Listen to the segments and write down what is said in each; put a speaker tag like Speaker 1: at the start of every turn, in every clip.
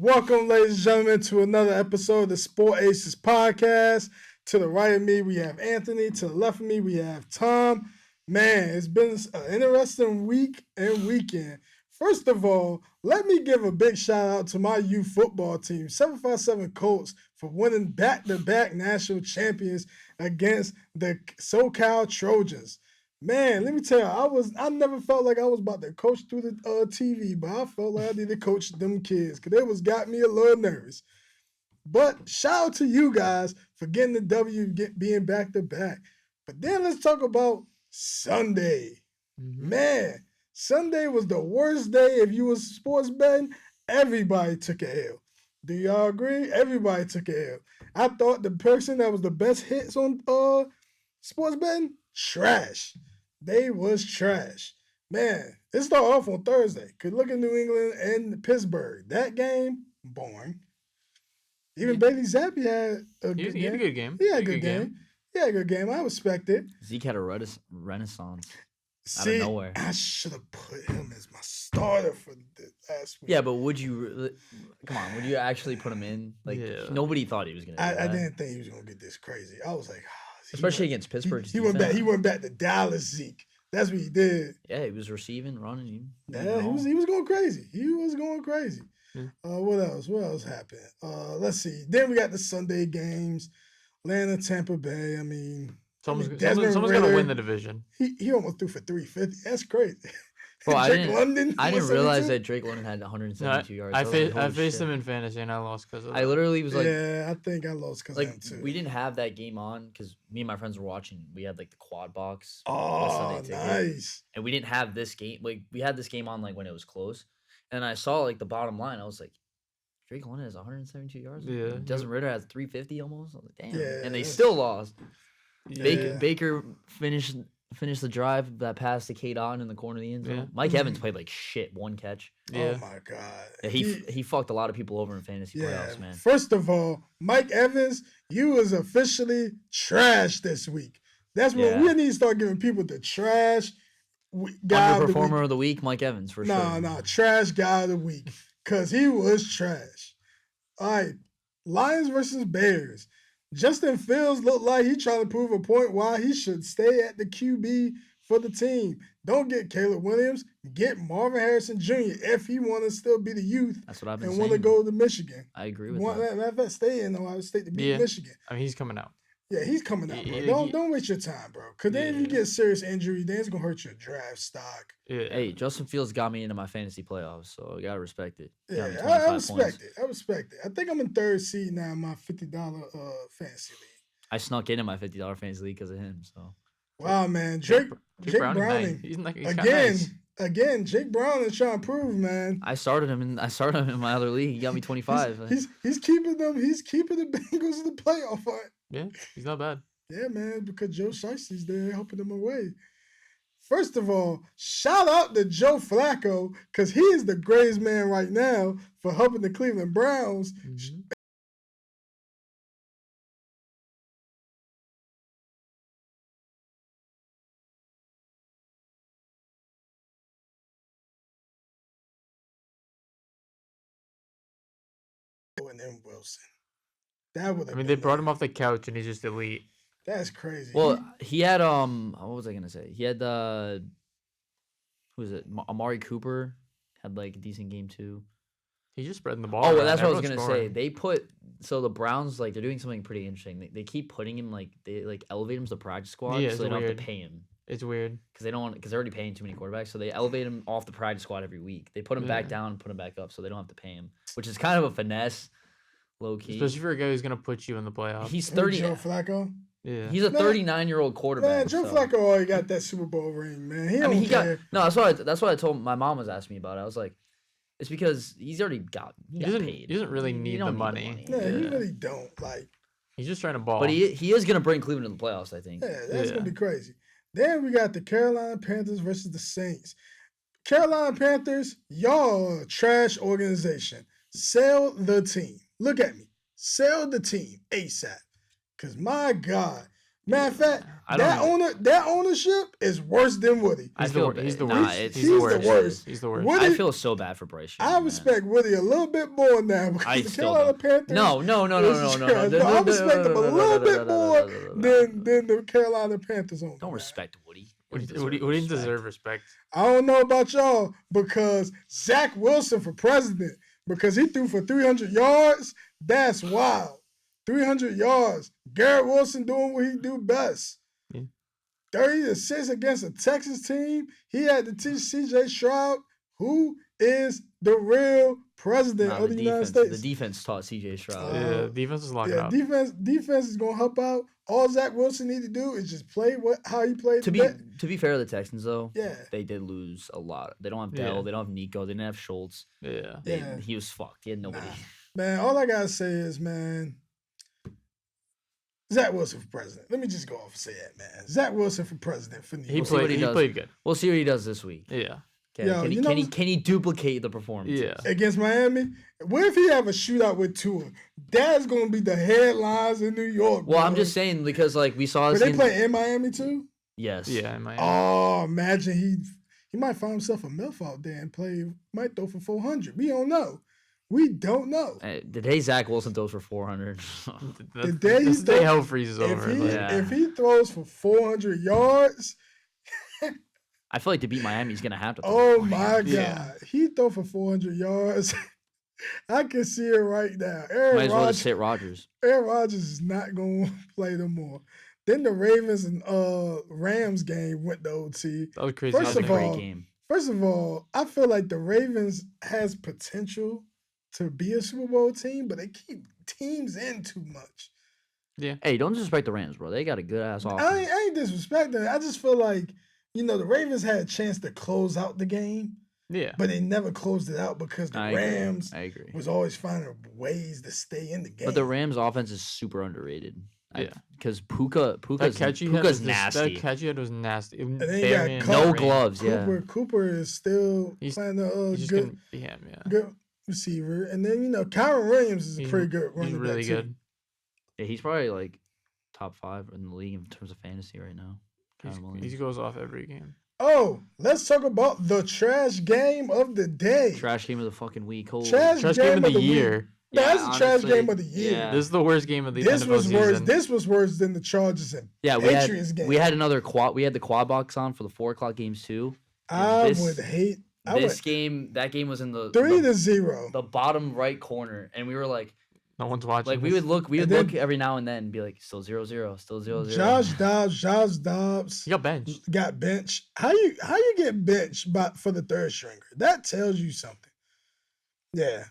Speaker 1: Welcome, ladies and gentlemen, to another episode of the Sport Aces podcast. To the right of me, we have Anthony. To the left of me, we have Tom. Man, it's been an interesting week and weekend. First of all, let me give a big shout out to my youth football team, 757 Colts, for winning back-to-back national champions against the SoCal Trojans. Man, let me tell you, I never felt like I was about to coach through the TV, but I felt like I needed to coach them kids because they got me a little nervous. But shout out to you guys for getting the W, being back to back. But then let's talk about Sunday. Man, Sunday was the worst day if you was sports betting. Everybody took a L. Do y'all agree? Everybody took a L. I thought the person that was the best hits on sports betting, trash. They was trash. Man, it started off on Thursday. Could look at New England and Pittsburgh. That game, boring. Even Bailey Zappi had a good game.
Speaker 2: He had a good game.
Speaker 1: He had a good game. He had a good game. I respect it.
Speaker 3: Zeke had a renaissance out
Speaker 1: See,
Speaker 3: of nowhere.
Speaker 1: I should have put him as my starter for the last week.
Speaker 3: Yeah, but would you? Come on, would you actually put him in? Like nobody thought he was gonna.
Speaker 1: I didn't think he was gonna get this crazy. I was like,
Speaker 3: especially against Pittsburgh.
Speaker 1: He went back. He went back to Dallas. Zeke. That's what he did.
Speaker 3: Yeah, he was receiving, running.
Speaker 1: Yeah, he was going crazy. He was going crazy.
Speaker 2: Yeah.
Speaker 1: What else? What else happened? Let's see. Then we got the Sunday games. Atlanta, Tampa Bay. I mean,
Speaker 2: someone's gonna win the division.
Speaker 1: He almost threw for 350. That's crazy.
Speaker 3: Well, I didn't realize
Speaker 1: 172?
Speaker 3: that Drake London had 172 yards.
Speaker 2: I faced him in fantasy and I lost because of that.
Speaker 3: I literally was like,
Speaker 1: yeah, I think I lost because of him too.
Speaker 3: We didn't have that game on because me and my friends were watching. We had like the quad box.
Speaker 1: Oh, nice.
Speaker 3: And we didn't have this game. Like we had this game on like when it was close, and I saw like the bottom line. I was like, Drake London has 172 yards.
Speaker 2: Yeah.
Speaker 3: Desmond Ritter has 350 almost. I was like, damn.
Speaker 1: Yeah,
Speaker 3: and they still lost.
Speaker 1: Yeah.
Speaker 3: Baker finished the drive that pass to Kate on in the corner of the end zone.
Speaker 2: Yeah.
Speaker 3: Mike Evans played like shit, one catch.
Speaker 2: Yeah.
Speaker 1: Oh my God.
Speaker 3: Yeah, he fucked a lot of people over in fantasy playoffs, man.
Speaker 1: First of all, Mike Evans, you was officially trash this week. That's what we need to start giving people the trash guy
Speaker 3: Underperformer of the week, Mike Evans, for sure.
Speaker 1: No, trash guy of the week. Because he was trash. All right, Lions versus Bears. Justin Fields looked like he trying to prove a point why he should stay at the QB for the team. Don't get Caleb Williams. Get Marvin Harrison Jr. if he want to still be the youth.
Speaker 3: That's what I've been
Speaker 1: and
Speaker 3: saying.
Speaker 1: want to go to Michigan.
Speaker 3: I agree with that.
Speaker 1: Matter of fact, stay in Ohio State to beat Michigan.
Speaker 2: I mean, he's coming out.
Speaker 1: Yeah, he's coming out, bro. Don't waste your time, bro. Because then if you get a serious injury, then it's going to hurt your draft stock.
Speaker 2: Yeah.
Speaker 3: Hey, Justin Fields got me into my fantasy playoffs, so I got to respect it.
Speaker 1: Yeah, I respect it. I respect it. I think I'm in third seed now in my $50 fantasy league.
Speaker 3: I snuck in my $50 fantasy league because of him, so.
Speaker 1: Wow, man. Jake Browning.
Speaker 2: He's
Speaker 1: Again, Jake Browning is trying to prove, man.
Speaker 3: I started him in my other league. He got me 25.
Speaker 1: He's keeping them. He's keeping the Bengals in the playoff fight.
Speaker 2: Yeah, he's not bad.
Speaker 1: Yeah, man, because Joe Shiesty's there helping them away. First of all, shout out to Joe Flacco because he is the greatest man right now for helping the Cleveland Browns. Mm-hmm. And then Wilson. That would.
Speaker 2: They brought him off the couch and he's just elite.
Speaker 1: That's crazy.
Speaker 3: Well, he had what was I gonna say? He had who was it? Amari Cooper had like a decent game too.
Speaker 2: He's just spreading the ball.
Speaker 3: Oh, well, that's what I was gonna say. They the Browns they're doing something pretty interesting. They keep putting him they elevate him to the practice squad, so they don't have to pay him.
Speaker 2: It's weird
Speaker 3: because they're already paying too many quarterbacks, so they elevate him off the practice squad every week. They put him back down and put him back up, so they don't have to pay him, which is kind of a finesse. Low key.
Speaker 2: Especially for a guy who's going to put you in the playoffs.
Speaker 3: He's 30.
Speaker 1: Joe Flacco?
Speaker 2: Yeah.
Speaker 3: He's a 39-year-old quarterback.
Speaker 1: Man, Joe Flacco already got that Super Bowl ring, man. He
Speaker 3: got. No, that's what I told my mom was asking me about it. I was like, it's because he's already got paid.
Speaker 2: He doesn't really need the money.
Speaker 1: Yeah, he really don't. Like,
Speaker 2: he's just trying to ball.
Speaker 3: But he is going to bring Cleveland to the playoffs, I think.
Speaker 1: Yeah, that's going to be crazy. Then we got the Carolina Panthers versus the Saints. Carolina Panthers, y'all are a trash organization. Sell the team. Look at me. Sell the team ASAP. Because, my God, Matter of fact,
Speaker 3: I don't
Speaker 1: that ownership is worse than Woody.
Speaker 2: He's the
Speaker 3: nah,
Speaker 2: worst.
Speaker 3: he's
Speaker 2: the
Speaker 1: the
Speaker 2: worst.
Speaker 1: worst.
Speaker 2: He's the worst.
Speaker 1: Woody-
Speaker 3: I feel so bad for Bryce Young.
Speaker 1: I
Speaker 3: man.
Speaker 1: respect Woody a little bit more now because
Speaker 3: I
Speaker 1: the
Speaker 3: still
Speaker 1: Carolina
Speaker 3: don't.
Speaker 1: Panthers.
Speaker 3: No.
Speaker 1: I respect them a little bit more than the Carolina Panthers owner.
Speaker 3: Don't
Speaker 1: man.
Speaker 3: respect Woody.
Speaker 2: Woody
Speaker 3: Deserve
Speaker 2: didn't
Speaker 3: respect.
Speaker 2: deserve respect.
Speaker 1: I don't know about y'all because Zach Wilson for president because he threw for 300 yards. That's wild. 300 yards. Garrett Wilson doing what he do best.
Speaker 2: Yeah.
Speaker 1: 30-6 against a Texas team. He had to teach C.J. Stroud who is the real president
Speaker 3: Nah,
Speaker 1: of the United States.
Speaker 3: The defense taught C.J. Stroud.
Speaker 2: Yeah, defense is locking up.
Speaker 1: Defense is gonna help out. All Zach Wilson need to do is just play how he played.
Speaker 3: To be fair to the Texans though,
Speaker 1: Yeah.
Speaker 3: they did lose a lot. They don't have Dell,
Speaker 2: Yeah.
Speaker 3: they don't have Nico, they didn't have Schultz.
Speaker 2: Yeah.
Speaker 3: He was fucked. He had nobody.
Speaker 1: Nah. Man, all I gotta say is, man, Zach Wilson for president. Let me just go off and say that, man. Zach Wilson for president for New
Speaker 2: He
Speaker 1: York.
Speaker 3: see what he does.
Speaker 2: played good.
Speaker 3: We'll see what he does this week.
Speaker 2: Yeah.
Speaker 3: Okay.
Speaker 1: Yo,
Speaker 3: Can he duplicate the performance?
Speaker 2: Yeah.
Speaker 1: Against Miami. What if he have a shootout with Tua? That's gonna be the headlines in New York.
Speaker 3: Well,
Speaker 1: bro.
Speaker 3: I'm just saying because like we saw
Speaker 1: But
Speaker 3: this
Speaker 1: they
Speaker 3: game.
Speaker 1: play in Miami too?
Speaker 3: Yes.
Speaker 2: Yeah. In Miami.
Speaker 1: Oh, imagine he might find himself a MILF out there and might throw for 400. We don't know. We don't know.
Speaker 3: The day Zach Wilson throws for 400.
Speaker 1: The day
Speaker 2: That's the day hell freezes
Speaker 1: If
Speaker 2: over.
Speaker 1: he,
Speaker 2: like,
Speaker 3: Yeah.
Speaker 1: if he throws for 400 yards,
Speaker 3: I feel like to beat Miami, he's gonna have to.
Speaker 1: oh
Speaker 3: throw.
Speaker 1: my God.
Speaker 2: Yeah.
Speaker 1: He throw for 400 yards. I can see it right now. Aaron
Speaker 3: Might as well just
Speaker 1: Rodgers,
Speaker 3: hit Rodgers.
Speaker 1: Aaron Rodgers is not going to play no more. Then the Ravens and Rams game went to OT.
Speaker 2: that was crazy.
Speaker 1: First
Speaker 3: That was
Speaker 1: of
Speaker 3: a
Speaker 1: all,
Speaker 3: great game.
Speaker 1: First of all, I feel like the Ravens has potential to be a Super Bowl team, but they keep teams in too much.
Speaker 3: Hey, don't disrespect the Rams, bro. They got a good ass offense.
Speaker 1: I ain't disrespecting it. I just feel like, the Ravens had a chance to close out the game,
Speaker 2: Yeah.
Speaker 1: but they never closed it out because the
Speaker 3: I agree.
Speaker 1: Rams
Speaker 3: I agree.
Speaker 1: was always finding ways to stay in the game.
Speaker 3: But the Rams offense is super underrated.
Speaker 2: Yeah.
Speaker 3: Because
Speaker 2: That
Speaker 3: Puka's
Speaker 2: catch he had was
Speaker 3: nasty.
Speaker 2: That catch he had was nasty.
Speaker 1: then you got
Speaker 2: Burying
Speaker 1: Cutler.
Speaker 3: No
Speaker 2: Rain.
Speaker 3: gloves, yeah.
Speaker 1: Cooper is still
Speaker 2: He's-
Speaker 1: playing a
Speaker 2: He's just
Speaker 1: good
Speaker 2: gonna be him. Yeah.
Speaker 1: good receiver. And then, Kyron Williams is a pretty good running
Speaker 2: He's
Speaker 1: back,
Speaker 2: really
Speaker 1: too.
Speaker 2: good.
Speaker 3: Yeah, he's probably like top 5 in the league in terms of fantasy right now. Kyron Williams.
Speaker 2: He goes off every game.
Speaker 1: Oh, let's talk about the trash game of the day.
Speaker 3: Trash game of the fucking week. Holy
Speaker 1: Trash
Speaker 2: Trash game of the
Speaker 1: week.
Speaker 2: year.
Speaker 1: No, that's the trash
Speaker 3: honestly,
Speaker 1: game of the year.
Speaker 3: yeah.
Speaker 2: This is the worst game of the
Speaker 1: This
Speaker 2: NFL
Speaker 1: was worse.
Speaker 2: season.
Speaker 1: This was worse than the Chargers and
Speaker 3: Yeah,
Speaker 1: Patriots game.
Speaker 3: we had another quad. We had the quad box on for the 4:00 games too.
Speaker 1: I
Speaker 3: this-
Speaker 1: would hate. I
Speaker 3: This
Speaker 1: would
Speaker 3: game, that game was in the
Speaker 1: 3-0.
Speaker 3: the bottom right corner, and we were like
Speaker 2: No one's watching.
Speaker 3: we
Speaker 2: this.
Speaker 3: would look
Speaker 1: And then-
Speaker 3: every now and then and be like still 0-0, still 0-0.
Speaker 1: Josh Dobbs
Speaker 2: He got benched.
Speaker 1: got benched. How you get benched for the third stringer? That tells you something. Yeah,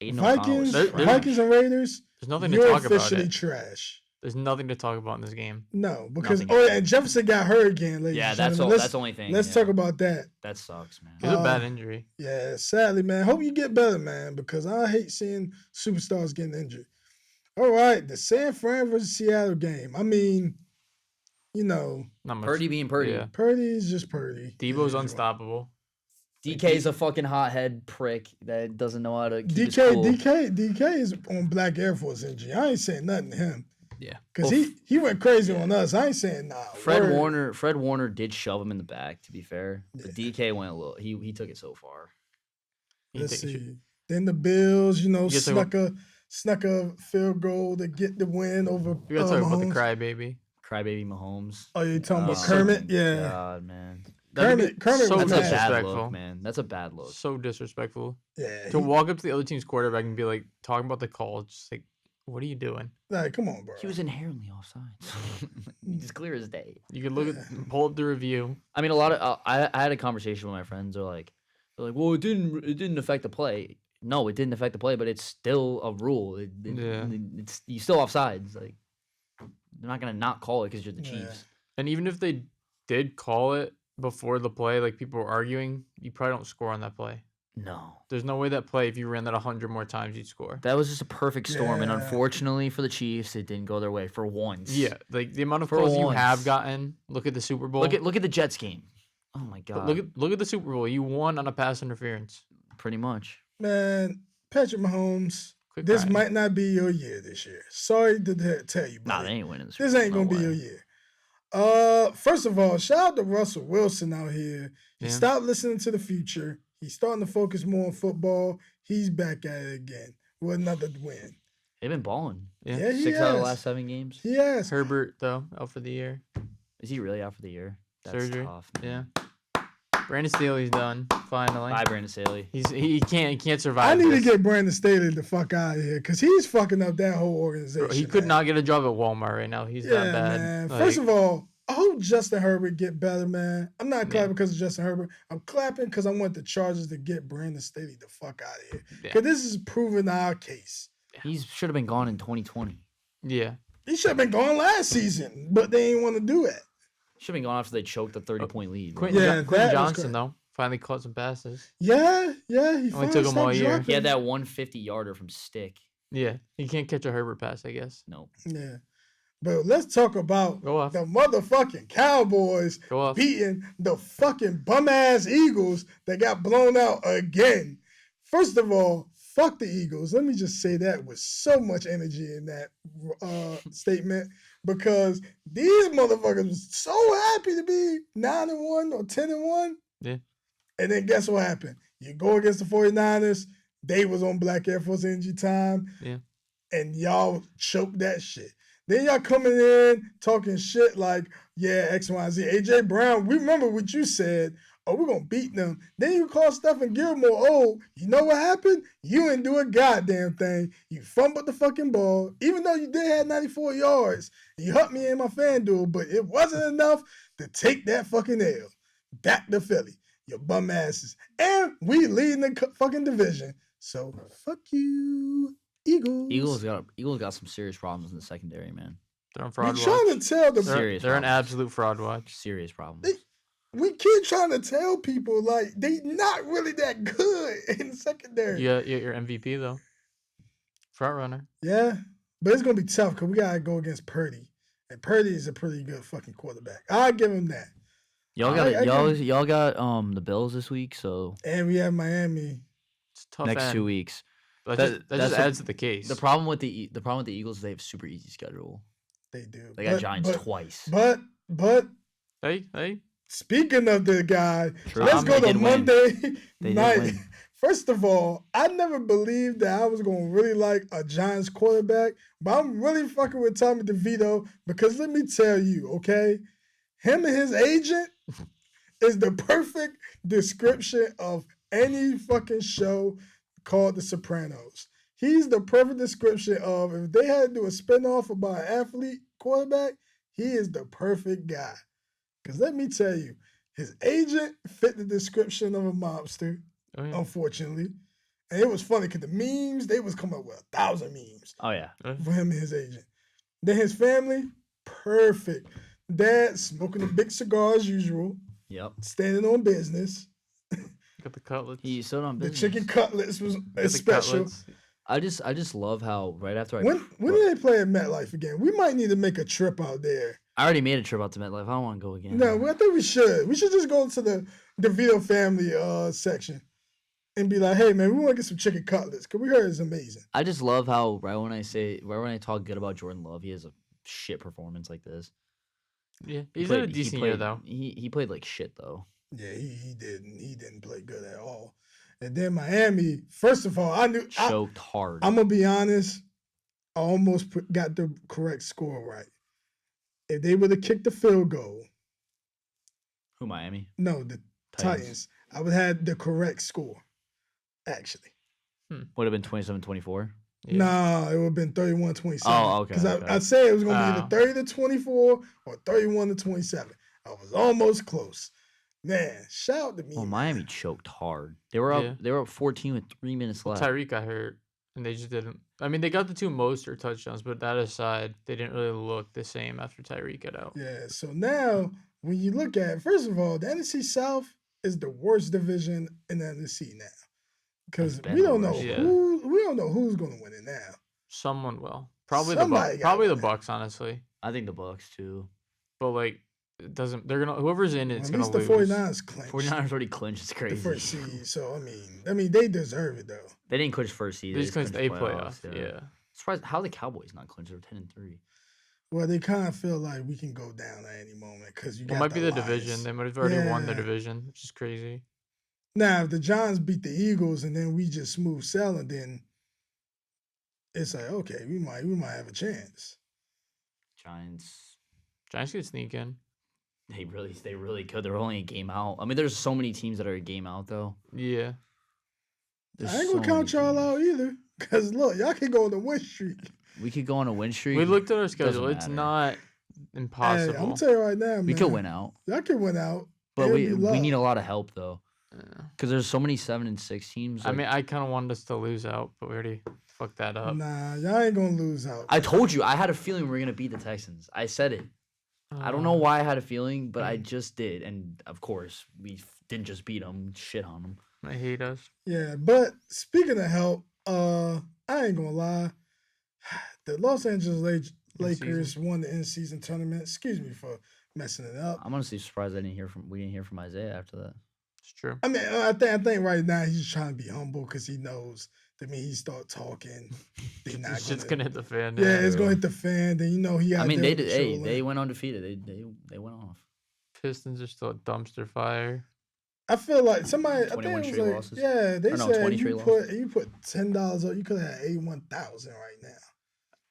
Speaker 3: Aiden
Speaker 1: Vikings,
Speaker 3: O'Connell was trash.
Speaker 1: Vikings and Raiders.
Speaker 2: There's nothing to
Speaker 1: You're
Speaker 2: talk about.
Speaker 1: officially
Speaker 2: It.
Speaker 1: trash.
Speaker 2: There's nothing to talk about in this game.
Speaker 1: No, because
Speaker 3: Nothing.
Speaker 1: and Jefferson got hurt again. Ladies
Speaker 3: Yeah,
Speaker 1: and
Speaker 3: that's
Speaker 1: gentlemen.
Speaker 3: that's the only thing.
Speaker 1: Let's
Speaker 3: yeah.
Speaker 1: talk about that.
Speaker 3: That sucks, man.
Speaker 2: He's a bad
Speaker 1: Uh,
Speaker 2: injury.
Speaker 1: Yeah, sadly, man. Hope you get better, man, because I hate seeing superstars getting injured. All right, the San Fran versus Seattle game. I mean,
Speaker 2: Not much.
Speaker 3: Purdy being Purdy.
Speaker 2: Yeah.
Speaker 1: Purdy is just Purdy.
Speaker 2: Debo's unstoppable.
Speaker 3: DK's a fucking hothead prick that doesn't know how to keep his cool.
Speaker 1: DK is on Black Air Force injury. I ain't saying nothing to him
Speaker 2: Yeah.
Speaker 1: because
Speaker 3: Well,
Speaker 1: he went crazy on us. I ain't saying nah.
Speaker 3: Fred Warner did shove him in the back, to be fair. But DK went a little. He took it so far.
Speaker 1: Let's see. Then the Bills,
Speaker 2: get to-
Speaker 1: snuck a field goal to get the win over.
Speaker 2: We gotta talk about the
Speaker 1: Mahomes.
Speaker 2: crybaby.
Speaker 3: Crybaby Mahomes.
Speaker 1: Oh, you talking about
Speaker 3: Oh,
Speaker 1: Kermit? Yeah,
Speaker 3: God, man.
Speaker 1: Kermit
Speaker 2: so
Speaker 1: was
Speaker 3: That's a
Speaker 1: bad.
Speaker 3: bad
Speaker 2: disrespectful.
Speaker 3: look, man. That's a bad look.
Speaker 2: So disrespectful.
Speaker 1: yeah.
Speaker 2: To walk up to the other team's quarterback and be like talking about the call, it's just like, what are you doing?
Speaker 1: Like, come on, bro.
Speaker 3: He was inherently offside. He's clear as day.
Speaker 2: You could look at pull up the review.
Speaker 3: I mean, a lot of I had a conversation with my friends. They're like, well, it didn't affect the play. No, it didn't affect the play, but it's still a rule.
Speaker 2: Yeah.
Speaker 3: It's you still offsides. Like they're not gonna not call it because you're the
Speaker 1: Yeah.
Speaker 3: Chiefs.
Speaker 2: And even if they did call it before the play, like people were arguing, you probably don't score on that play.
Speaker 3: No,
Speaker 2: There's no way that play, if you ran that 100 more times, you'd score.
Speaker 3: that was just a perfect storm, and
Speaker 1: Yeah.
Speaker 3: unfortunately for the Chiefs, it didn't go their way for once.
Speaker 2: Yeah, like the amount of
Speaker 3: For
Speaker 2: calls you
Speaker 3: once.
Speaker 2: have gotten. Look at the Super Bowl.
Speaker 3: Look at the Jets game. Oh my
Speaker 2: But
Speaker 3: god.
Speaker 2: look at the Super Bowl. You won on a pass interference.
Speaker 3: Pretty much.
Speaker 1: Man, Patrick Mahomes.
Speaker 2: Quit
Speaker 1: this
Speaker 2: crying.
Speaker 1: might not be your year this year. Sorry to tell you,
Speaker 3: Nah,
Speaker 1: buddy.
Speaker 3: they ain't winning this.
Speaker 1: This ain't gonna be your year. First of all, shout out to Russell Wilson out here. He
Speaker 2: Yeah.
Speaker 1: stopped listening to the future. He's starting to focus more on football. He's back at it again with another win.
Speaker 3: They've been balling.
Speaker 2: Yeah.
Speaker 1: Yeah, he
Speaker 3: 6 out of the
Speaker 1: has.
Speaker 3: last 7 games.
Speaker 1: He has.
Speaker 2: Herbert though out for the year.
Speaker 3: Is he really out for the year? That's
Speaker 2: Surgery.
Speaker 3: tough. Man.
Speaker 2: Yeah. Brandon Staley's done finally.
Speaker 3: Bye, Brandon Staley.
Speaker 2: He can't survive.
Speaker 1: I need
Speaker 2: this.
Speaker 1: to get Brandon Staley the fuck out of here because he's fucking up that whole organization.
Speaker 2: He could
Speaker 1: man.
Speaker 2: not get a job at Walmart right now. He's that bad.
Speaker 1: Man.
Speaker 2: Like,
Speaker 1: First of all, I hope Justin Herbert get better, man. I'm not
Speaker 2: Yeah.
Speaker 1: clapping because of Justin Herbert. I'm clapping because I want the Chargers to get Brandon Staley the fuck out of here.
Speaker 2: Yeah.
Speaker 1: Because this is proving our case.
Speaker 3: He should have been gone in 2020.
Speaker 2: yeah.
Speaker 1: He should have been gone last season, but they ain't want to do it.
Speaker 3: Should have been gone after they choked a 30-point lead.
Speaker 2: Quentin,
Speaker 1: Yeah,
Speaker 2: Quentin
Speaker 1: that was
Speaker 2: Johnson
Speaker 1: correct.
Speaker 2: though finally caught some passes.
Speaker 1: Yeah. He
Speaker 2: Only
Speaker 1: finally
Speaker 2: took him
Speaker 1: stopped
Speaker 2: all year.
Speaker 1: dropping.
Speaker 3: He had that 150-yarder from Stick.
Speaker 2: Yeah, he can't catch a Herbert pass, I guess.
Speaker 3: Nope.
Speaker 1: Yeah. But let's talk about
Speaker 2: Go off.
Speaker 1: the motherfucking Cowboys
Speaker 2: Go off.
Speaker 1: beating the fucking bum-ass Eagles that got blown out again. First of all, fuck the Eagles. Let me just say that with so much energy in that statement because these motherfuckers was so happy to be 9-1 or 10-1.
Speaker 2: Yeah.
Speaker 1: And then guess what happened? You go against the 49ers, they was on Black Air Force Energy Time.
Speaker 2: Yeah.
Speaker 1: And y'all choked that shit. Then y'all coming in talking shit like, yeah, X, Y, Z. AJ Brown, we remember what you said. Oh, we're going to beat them. Then you call Stephen Gilmore. Oh, you know what happened? You didn't do a goddamn thing. You fumbled the fucking ball, even though you did have 94 yards. You helped me in my FanDuel, but it wasn't enough to take that fucking L. Back to Philly, you bum asses. And we leading the fucking division. So, fuck you, Eagles.
Speaker 3: Eagles got some serious problems in the secondary, man.
Speaker 2: They're on
Speaker 1: We
Speaker 2: fraud
Speaker 1: trying
Speaker 2: watch.
Speaker 1: to tell the
Speaker 3: Serious
Speaker 2: They're an
Speaker 3: problems.
Speaker 2: absolute fraud watch.
Speaker 3: Serious problems.
Speaker 1: we keep trying to tell people like they not really that good in the secondary.
Speaker 2: You got your MVP though. Front runner.
Speaker 1: Yeah, but it's gonna be tough because we gotta go against Purdy, and Purdy is a pretty good fucking quarterback. I'll give him that.
Speaker 3: Y'all got the Bills this week, so
Speaker 1: And we have Miami.
Speaker 2: It's a tough.
Speaker 3: next
Speaker 2: end.
Speaker 3: 2 weeks.
Speaker 2: That
Speaker 3: That-
Speaker 2: just
Speaker 3: that's
Speaker 2: adds to the case.
Speaker 3: The problem with the Eagles is they have super easy schedule.
Speaker 1: They do.
Speaker 3: They got Giants twice.
Speaker 1: But
Speaker 2: Hey.
Speaker 1: speaking of the guy,
Speaker 3: True.
Speaker 1: let's go
Speaker 3: They
Speaker 1: to
Speaker 3: did win.
Speaker 1: Monday
Speaker 3: They did
Speaker 1: night.
Speaker 3: win.
Speaker 1: First of all, I never believed that I was going to really like a Giants quarterback, but I'm really fucking with Tommy DeVito because let me tell you, okay, him and his agent is the perfect description of any fucking show called The Sopranos. He's the perfect description of if they had to do a spinoff about an athlete quarterback, he is the perfect guy. Because let me tell you, his agent fit the description of a mobster.
Speaker 2: Oh, yeah.
Speaker 1: Unfortunately. And it was funny because the memes, they was coming up with 1,000 memes
Speaker 3: Oh yeah.
Speaker 1: for him and his agent. Then his family, perfect. Dad smoking a big cigar as usual,
Speaker 3: Yep.
Speaker 1: standing on business.
Speaker 2: Got the cutlets.
Speaker 3: He stood on
Speaker 1: The
Speaker 3: business.
Speaker 1: chicken cutlets was
Speaker 2: Got the
Speaker 1: special.
Speaker 2: cutlets.
Speaker 3: I just love how right after
Speaker 1: When do they play at MetLife again? We might need to make a trip out there.
Speaker 3: I already made a trip out to MetLife. I don't want to go again.
Speaker 1: No, I think we should. We should just go to the DeVito family section and be like, hey, man, we want to get some chicken cutlets because we heard it's amazing.
Speaker 3: I just love how right when I talk good about Jordan Love, he has a shit performance like this.
Speaker 2: Yeah, he's had a decent year though.
Speaker 3: He played like shit though.
Speaker 1: Yeah, he didn't. He didn't play good at all. And then Miami, first of all, I knew.
Speaker 3: Choked hard.
Speaker 1: I'm going to be honest. I almost got the correct score right. If they would have kicked the field goal,
Speaker 3: Who, Miami?
Speaker 1: no, the Titans, I would have had the correct score, actually.
Speaker 3: Would have been 27-24.
Speaker 2: Yeah.
Speaker 1: Nah, it would have been 31-27.
Speaker 3: Oh, okay,
Speaker 1: Because
Speaker 3: okay.
Speaker 1: I'd say it was going to be
Speaker 2: Wow.
Speaker 1: either 30-24 or 31-27. I was almost close. Man, shout out to me.
Speaker 3: Well,
Speaker 1: man.
Speaker 3: Miami choked hard. They were up.
Speaker 2: Yeah.
Speaker 3: They were up 14 with 3 minutes left.
Speaker 2: Tyreek got hurt, and they just didn't. I mean, they got the two Mostert touchdowns, but that aside, they didn't really look the same after Tyreek got out.
Speaker 1: Yeah, so now when you look at, first of all, the NFC South is the worst division in the NFC now. Because
Speaker 3: It's been
Speaker 1: we don't
Speaker 3: the
Speaker 1: know
Speaker 3: worst.
Speaker 2: Yeah.
Speaker 1: who's going to win it now.
Speaker 2: Someone will. Probably
Speaker 1: Somebody gotta
Speaker 2: Probably the
Speaker 1: win it.
Speaker 2: Bucks, honestly.
Speaker 3: I think the Bucks too.
Speaker 2: But like, it doesn't. They're gonna whoever's in it's
Speaker 1: At
Speaker 2: gonna
Speaker 1: least the
Speaker 2: lose.
Speaker 1: 49ers clinched
Speaker 3: 49ers already clinched. It's
Speaker 1: the
Speaker 3: crazy.
Speaker 1: first seed. So I mean, they deserve it though.
Speaker 3: They didn't clinch first seed.
Speaker 2: They just clinched a
Speaker 3: playoffs,
Speaker 2: playoff. Yeah.
Speaker 3: Surprised how the Cowboys not clinched. They're 10-3.
Speaker 1: Well, they kind of feel like we can go down at any moment because you
Speaker 2: It
Speaker 1: got
Speaker 2: might be the
Speaker 1: Lions.
Speaker 2: division. They might have already won the
Speaker 1: Yeah.
Speaker 2: division, which is crazy.
Speaker 1: Now, if the Giants beat the Eagles and then we just smooth sailing, then it's like okay, we might have a chance.
Speaker 3: Giants.
Speaker 2: Giants could sneak in.
Speaker 3: They really could. They're only a game out. I mean, there's so many teams that are a game out though.
Speaker 2: Yeah.
Speaker 3: There's
Speaker 1: I ain't
Speaker 3: so
Speaker 1: gonna count
Speaker 3: many
Speaker 1: y'all
Speaker 3: teams.
Speaker 1: out either because look, y'all can go on the win streak.
Speaker 3: We could go on a win streak.
Speaker 2: We looked at our
Speaker 3: Doesn't
Speaker 2: schedule. It's
Speaker 3: matter.
Speaker 2: not
Speaker 1: Hey,
Speaker 2: impossible.
Speaker 1: I'm gonna tell you right now, man.
Speaker 3: We could win out,
Speaker 1: Y'all can win out.
Speaker 3: but
Speaker 1: It'll
Speaker 3: we
Speaker 1: be luck.
Speaker 3: need a lot of help though,
Speaker 2: Yeah.
Speaker 3: because there's so many 7-6 teams.
Speaker 2: I
Speaker 3: like-
Speaker 2: mean, I kind of wanted us to lose out, but we already fucked that up.
Speaker 1: Nah, y'all ain't gonna lose out.
Speaker 3: I told you I had a feeling we were gonna beat the Texans. I said it. I don't know why I had a feeling, but I just did, and of course we didn't just beat them. Shit on them.
Speaker 2: I hate us.
Speaker 1: Yeah, but speaking of help, I ain't gonna lie. The Los Angeles Lakers won the in-season tournament. Excuse me for messing it up.
Speaker 3: I'm honestly surprised we didn't hear from Isaiah after that.
Speaker 2: It's true.
Speaker 1: I mean, I think right now he's trying to be humble because he knows that when he start talking, they not
Speaker 2: This shit's
Speaker 1: gonna.
Speaker 2: gonna hit the fan.
Speaker 1: Yeah,
Speaker 2: now.
Speaker 1: it's gonna hit the fan. Then you know he.
Speaker 3: I mean, they did. Hey,
Speaker 1: Hey,
Speaker 3: they went undefeated. They went off.
Speaker 2: Pistons are still a dumpster fire.
Speaker 1: I feel like somebody. I
Speaker 3: 21
Speaker 1: think it
Speaker 3: straight
Speaker 1: was like,
Speaker 3: losses.
Speaker 1: yeah, they
Speaker 3: Or no,
Speaker 1: said
Speaker 3: 20
Speaker 1: you
Speaker 3: straight
Speaker 1: put $10 up, you could have 81,000 right now.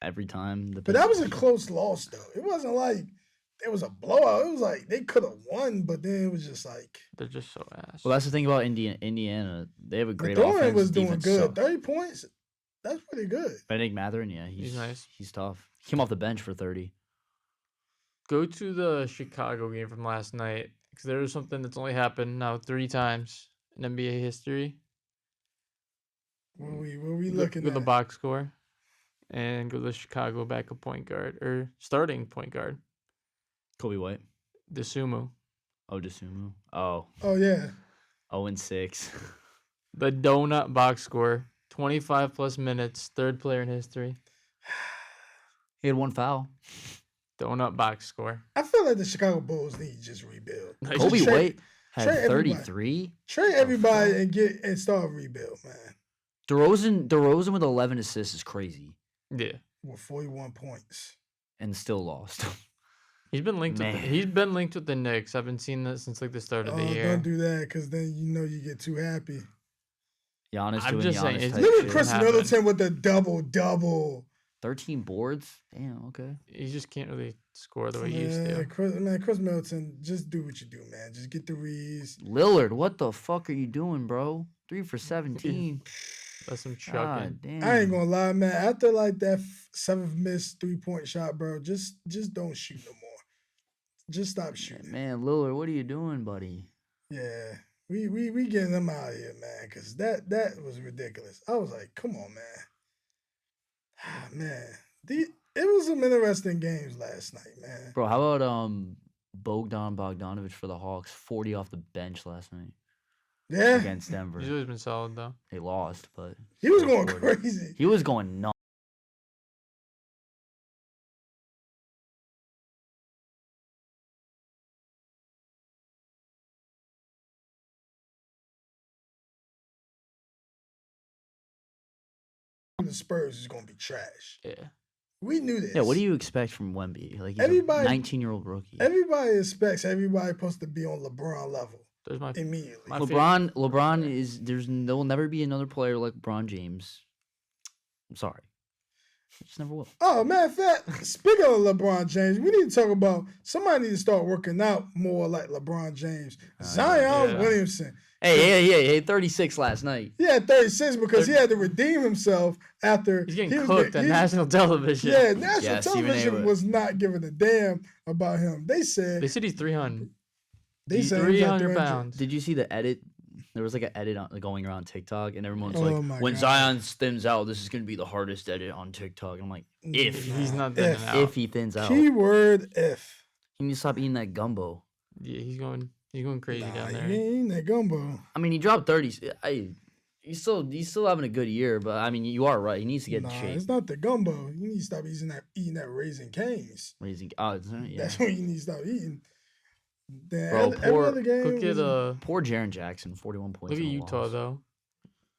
Speaker 3: Every time.
Speaker 1: But that was a close loss though. It wasn't like it was a blowout. It was like they could have won, but then it was just like
Speaker 2: They're just so ass.
Speaker 3: Well, that's the thing about Indiana. They have a great
Speaker 1: Dorian
Speaker 3: offense.
Speaker 1: was doing
Speaker 3: defense
Speaker 1: good.
Speaker 3: sucks.
Speaker 1: 30 points. That's pretty good.
Speaker 3: Benedict Mathurin, yeah, he's
Speaker 2: nice.
Speaker 3: He's tough. He came off the bench for 30.
Speaker 2: Go to the Chicago game from last night because there was something that's only happened now 3 times in NBA history.
Speaker 1: What we
Speaker 2: Go
Speaker 1: looking
Speaker 2: to
Speaker 1: at?
Speaker 2: the box score and go to the Chicago backup point guard or starting point guard,
Speaker 3: Kobe White.
Speaker 2: Desumo.
Speaker 3: Oh, Desumo. Oh,
Speaker 1: Oh yeah.
Speaker 3: 0-6.
Speaker 2: The donut box score, 25 plus minutes, third player in history.
Speaker 3: He had one foul.
Speaker 2: Donut box score.
Speaker 1: I feel like the Chicago Bulls need to just rebuild.
Speaker 2: Nice.
Speaker 3: Kobe
Speaker 1: Trade-
Speaker 3: White had
Speaker 1: trade everybody.
Speaker 3: 33.
Speaker 1: Trade everybody and start a rebuild, man.
Speaker 3: DeRozan with 11 assists is crazy
Speaker 2: Yeah.
Speaker 1: With 41 points.
Speaker 3: and still lost.
Speaker 2: He's been linked with
Speaker 3: Man.
Speaker 2: he's been linked with the Knicks. I've been seeing that since like the start of the year.
Speaker 1: Don't do that because then you know you get too happy.
Speaker 3: Giannis
Speaker 2: I'm
Speaker 3: doing
Speaker 2: just saying,
Speaker 3: Giannis
Speaker 2: it's-
Speaker 3: type
Speaker 1: Look
Speaker 3: shit.
Speaker 1: at Chris
Speaker 2: happen.
Speaker 1: Middleton with the double.
Speaker 3: 13 boards? Damn, okay.
Speaker 2: He just can't really score the way he used to.
Speaker 1: Chris Middleton, just do what you do, man. Just get the reads.
Speaker 3: Lillard, what the fuck are you doing, bro? 3 for 17.
Speaker 2: That's some
Speaker 3: God
Speaker 2: chucking.
Speaker 3: damn.
Speaker 1: I ain't gonna lie, man. After like that 7th missed 3-point shot, bro, just don't shoot no more. Just stop shooting.
Speaker 3: Man, Lillard, what are you doing, buddy?
Speaker 1: Yeah, we getting them out of here, man, because that was ridiculous. I was like, come on, man. Man, it was some interesting games last night, man.
Speaker 3: Bro, how about Bogdan Bogdanovic for the Hawks? 40 off the bench last night
Speaker 1: Yeah,
Speaker 3: against Denver.
Speaker 2: He's always been solid though.
Speaker 3: They lost, but
Speaker 1: he was
Speaker 3: still
Speaker 1: going
Speaker 3: 40.
Speaker 1: crazy.
Speaker 3: He was going nuts.
Speaker 1: The Spurs is gonna be trash.
Speaker 2: Yeah.
Speaker 1: We knew this.
Speaker 3: Yeah, what do you expect from Wemby? Like, he's
Speaker 1: Everybody-
Speaker 3: a 19-year-old rookie.
Speaker 1: Everybody expects everybody supposed to be on LeBron level
Speaker 2: There's my
Speaker 1: immediately.
Speaker 2: My
Speaker 3: LeBron is there will never be another player like LeBron James. I'm sorry. Just never will.
Speaker 1: Oh, matter of fact, speaking of LeBron James, we need to talk about somebody need to start working out more like LeBron James. Zion
Speaker 2: yeah.
Speaker 1: Williamson.
Speaker 3: Hey, 36 last night.
Speaker 1: He had 36 because he had to redeem himself after
Speaker 2: He's getting
Speaker 1: was
Speaker 2: cooked on national television.
Speaker 1: Yeah, national
Speaker 3: Yeah, Stephen A.
Speaker 1: television was not giving a damn about him. They said
Speaker 2: They said he's 300.
Speaker 1: he's like
Speaker 2: 300 pounds.
Speaker 3: Did you see the edit? There was like an edit going around TikTok, and everyone's
Speaker 1: Oh
Speaker 3: like,
Speaker 1: my
Speaker 3: "When
Speaker 1: God.
Speaker 3: Zion thins out, this is gonna be the hardest edit on TikTok." I'm like, if
Speaker 2: He's not
Speaker 1: If.
Speaker 2: thinning out.
Speaker 3: if he thins out,
Speaker 1: Keyword if.
Speaker 3: he needs to stop eating that gumbo.
Speaker 2: Yeah, he's going crazy
Speaker 1: Nah,
Speaker 2: down
Speaker 1: he
Speaker 2: there.
Speaker 1: ain't eating that gumbo.
Speaker 3: I mean, he dropped 30. He's still having a good year, but I mean, you are right. He needs to get in shape.
Speaker 1: It's not the gumbo. You need to stop eating that Raisin Canes.
Speaker 3: Raising odds, yeah.
Speaker 1: That's what you need to stop eating.
Speaker 3: Bro,
Speaker 1: Every other game.
Speaker 2: Look at
Speaker 3: Poor Jaren Jackson, 41 points.
Speaker 2: look at
Speaker 3: in a
Speaker 2: Utah
Speaker 3: loss.
Speaker 2: though.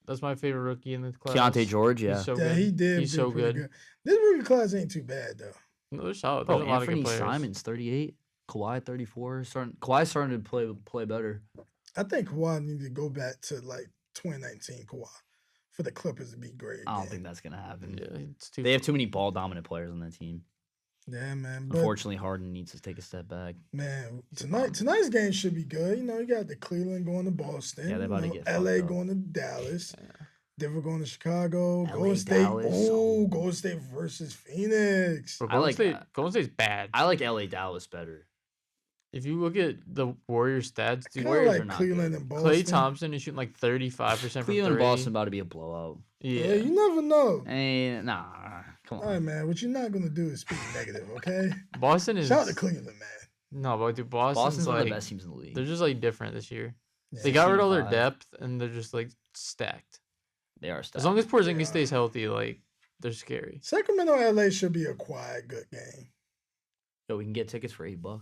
Speaker 2: That's my favorite rookie in the class.
Speaker 3: Keontae George, yeah.
Speaker 2: He's so
Speaker 1: yeah,
Speaker 2: good.
Speaker 1: he did.
Speaker 2: He's
Speaker 1: do
Speaker 2: so
Speaker 1: pretty
Speaker 2: good.
Speaker 1: This rookie class ain't too bad though.
Speaker 2: No, they're solid.
Speaker 3: Bro,
Speaker 2: There's a lot of good
Speaker 3: Anthony
Speaker 2: players.
Speaker 3: Simons, 38. Kawhi, 34. Kawhi's starting to play better.
Speaker 1: I think Kawhi need to go back to like 2019 Kawhi for the Clippers to be great.
Speaker 3: I don't
Speaker 1: again.
Speaker 3: think that's gonna happen.
Speaker 2: Yeah, it's too.
Speaker 3: They have too many ball dominant players on that team.
Speaker 1: Yeah, man. But,
Speaker 3: Unfortunately, Harden needs to take a step back.
Speaker 1: man, tonight's game should be good. You know, you got the Cleveland going to Boston.
Speaker 3: Yeah, they're about to
Speaker 1: you know,
Speaker 3: get
Speaker 1: LA
Speaker 3: fucked up.
Speaker 1: going to Dallas.
Speaker 2: Yeah.
Speaker 1: Denver going to Chicago.
Speaker 3: LA,
Speaker 1: Golden State.
Speaker 3: Dallas.
Speaker 1: Oh, Golden State versus Phoenix.
Speaker 2: But
Speaker 3: I like that.
Speaker 2: Golden State's bad.
Speaker 3: I like LA Dallas better.
Speaker 2: If you look at the Warriors stats, dude,
Speaker 1: Kind of
Speaker 3: Warriors are
Speaker 1: like
Speaker 3: not
Speaker 1: Cleveland
Speaker 3: good.
Speaker 1: and Boston.
Speaker 2: Klay Thompson is shooting like 35% from
Speaker 3: Cleveland and
Speaker 2: three.
Speaker 3: Boston about to be a blowout.
Speaker 1: Yeah,
Speaker 2: Yeah.
Speaker 1: you never know.
Speaker 3: Nah, come
Speaker 1: All right,
Speaker 3: on.
Speaker 1: man. What you're not gonna do is speak negative, okay?
Speaker 2: Boston is
Speaker 1: Shout out to Cleveland, man.
Speaker 2: no, but dude, Boston's
Speaker 3: one of
Speaker 2: like
Speaker 3: the best teams in the league.
Speaker 2: they're just like different this year.
Speaker 1: Yeah.
Speaker 2: They got rid of all their
Speaker 3: 16-5.
Speaker 2: depth and they're just like stacked.
Speaker 3: They are stacked.
Speaker 2: As long as Porzingis
Speaker 1: Yeah.
Speaker 2: stays healthy, like they're scary.
Speaker 1: Sacramento, LA should be a quiet, good game.
Speaker 3: Yo, we can get tickets for $8.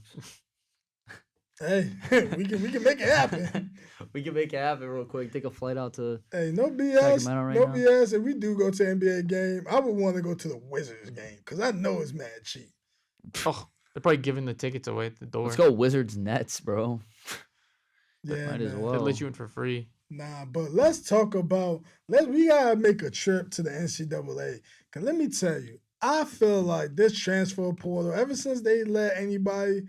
Speaker 1: Hey, we can make it happen.
Speaker 3: We can make it happen real quick. Take a flight out to.
Speaker 1: Hey, no BS.
Speaker 3: Sacramento right
Speaker 1: no
Speaker 3: now.
Speaker 1: BS. If we do go to NBA game, I would want to go to the Wizards game because I know it's mad cheap.
Speaker 2: Oh, they're probably giving the tickets away at the door.
Speaker 3: Let's go Wizards Nets, bro.
Speaker 1: Yeah,
Speaker 3: Might as
Speaker 1: man.
Speaker 3: well.
Speaker 2: They let you in for free.
Speaker 1: Nah, but let's talk about we gotta make a trip to the NCAA. Cause let me tell you, I feel like this transfer portal, ever since they let anybody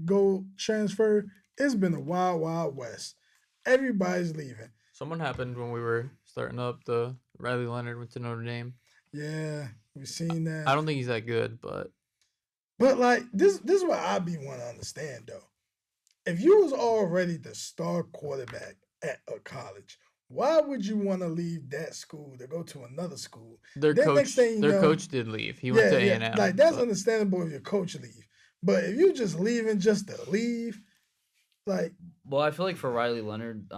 Speaker 1: go transfer, it's been a wild, wild west. Everybody's leaving.
Speaker 2: Someone happened when we were starting up. The Riley Leonard went to Notre Dame.
Speaker 1: Yeah, we've seen that.
Speaker 2: I don't think he's that good, but
Speaker 1: But like this is what I be want to understand though. If you was already the star quarterback at a college, why would you want to leave that school to go to another school?
Speaker 2: their
Speaker 1: Then
Speaker 2: coach,
Speaker 1: next thing you
Speaker 2: their
Speaker 1: know-
Speaker 2: coach did leave. He went to A&M.
Speaker 1: Like that's
Speaker 2: but
Speaker 1: understandable if your coach leave. But if you just leaving just to leave, like
Speaker 3: Well, I feel like for Riley Leonard,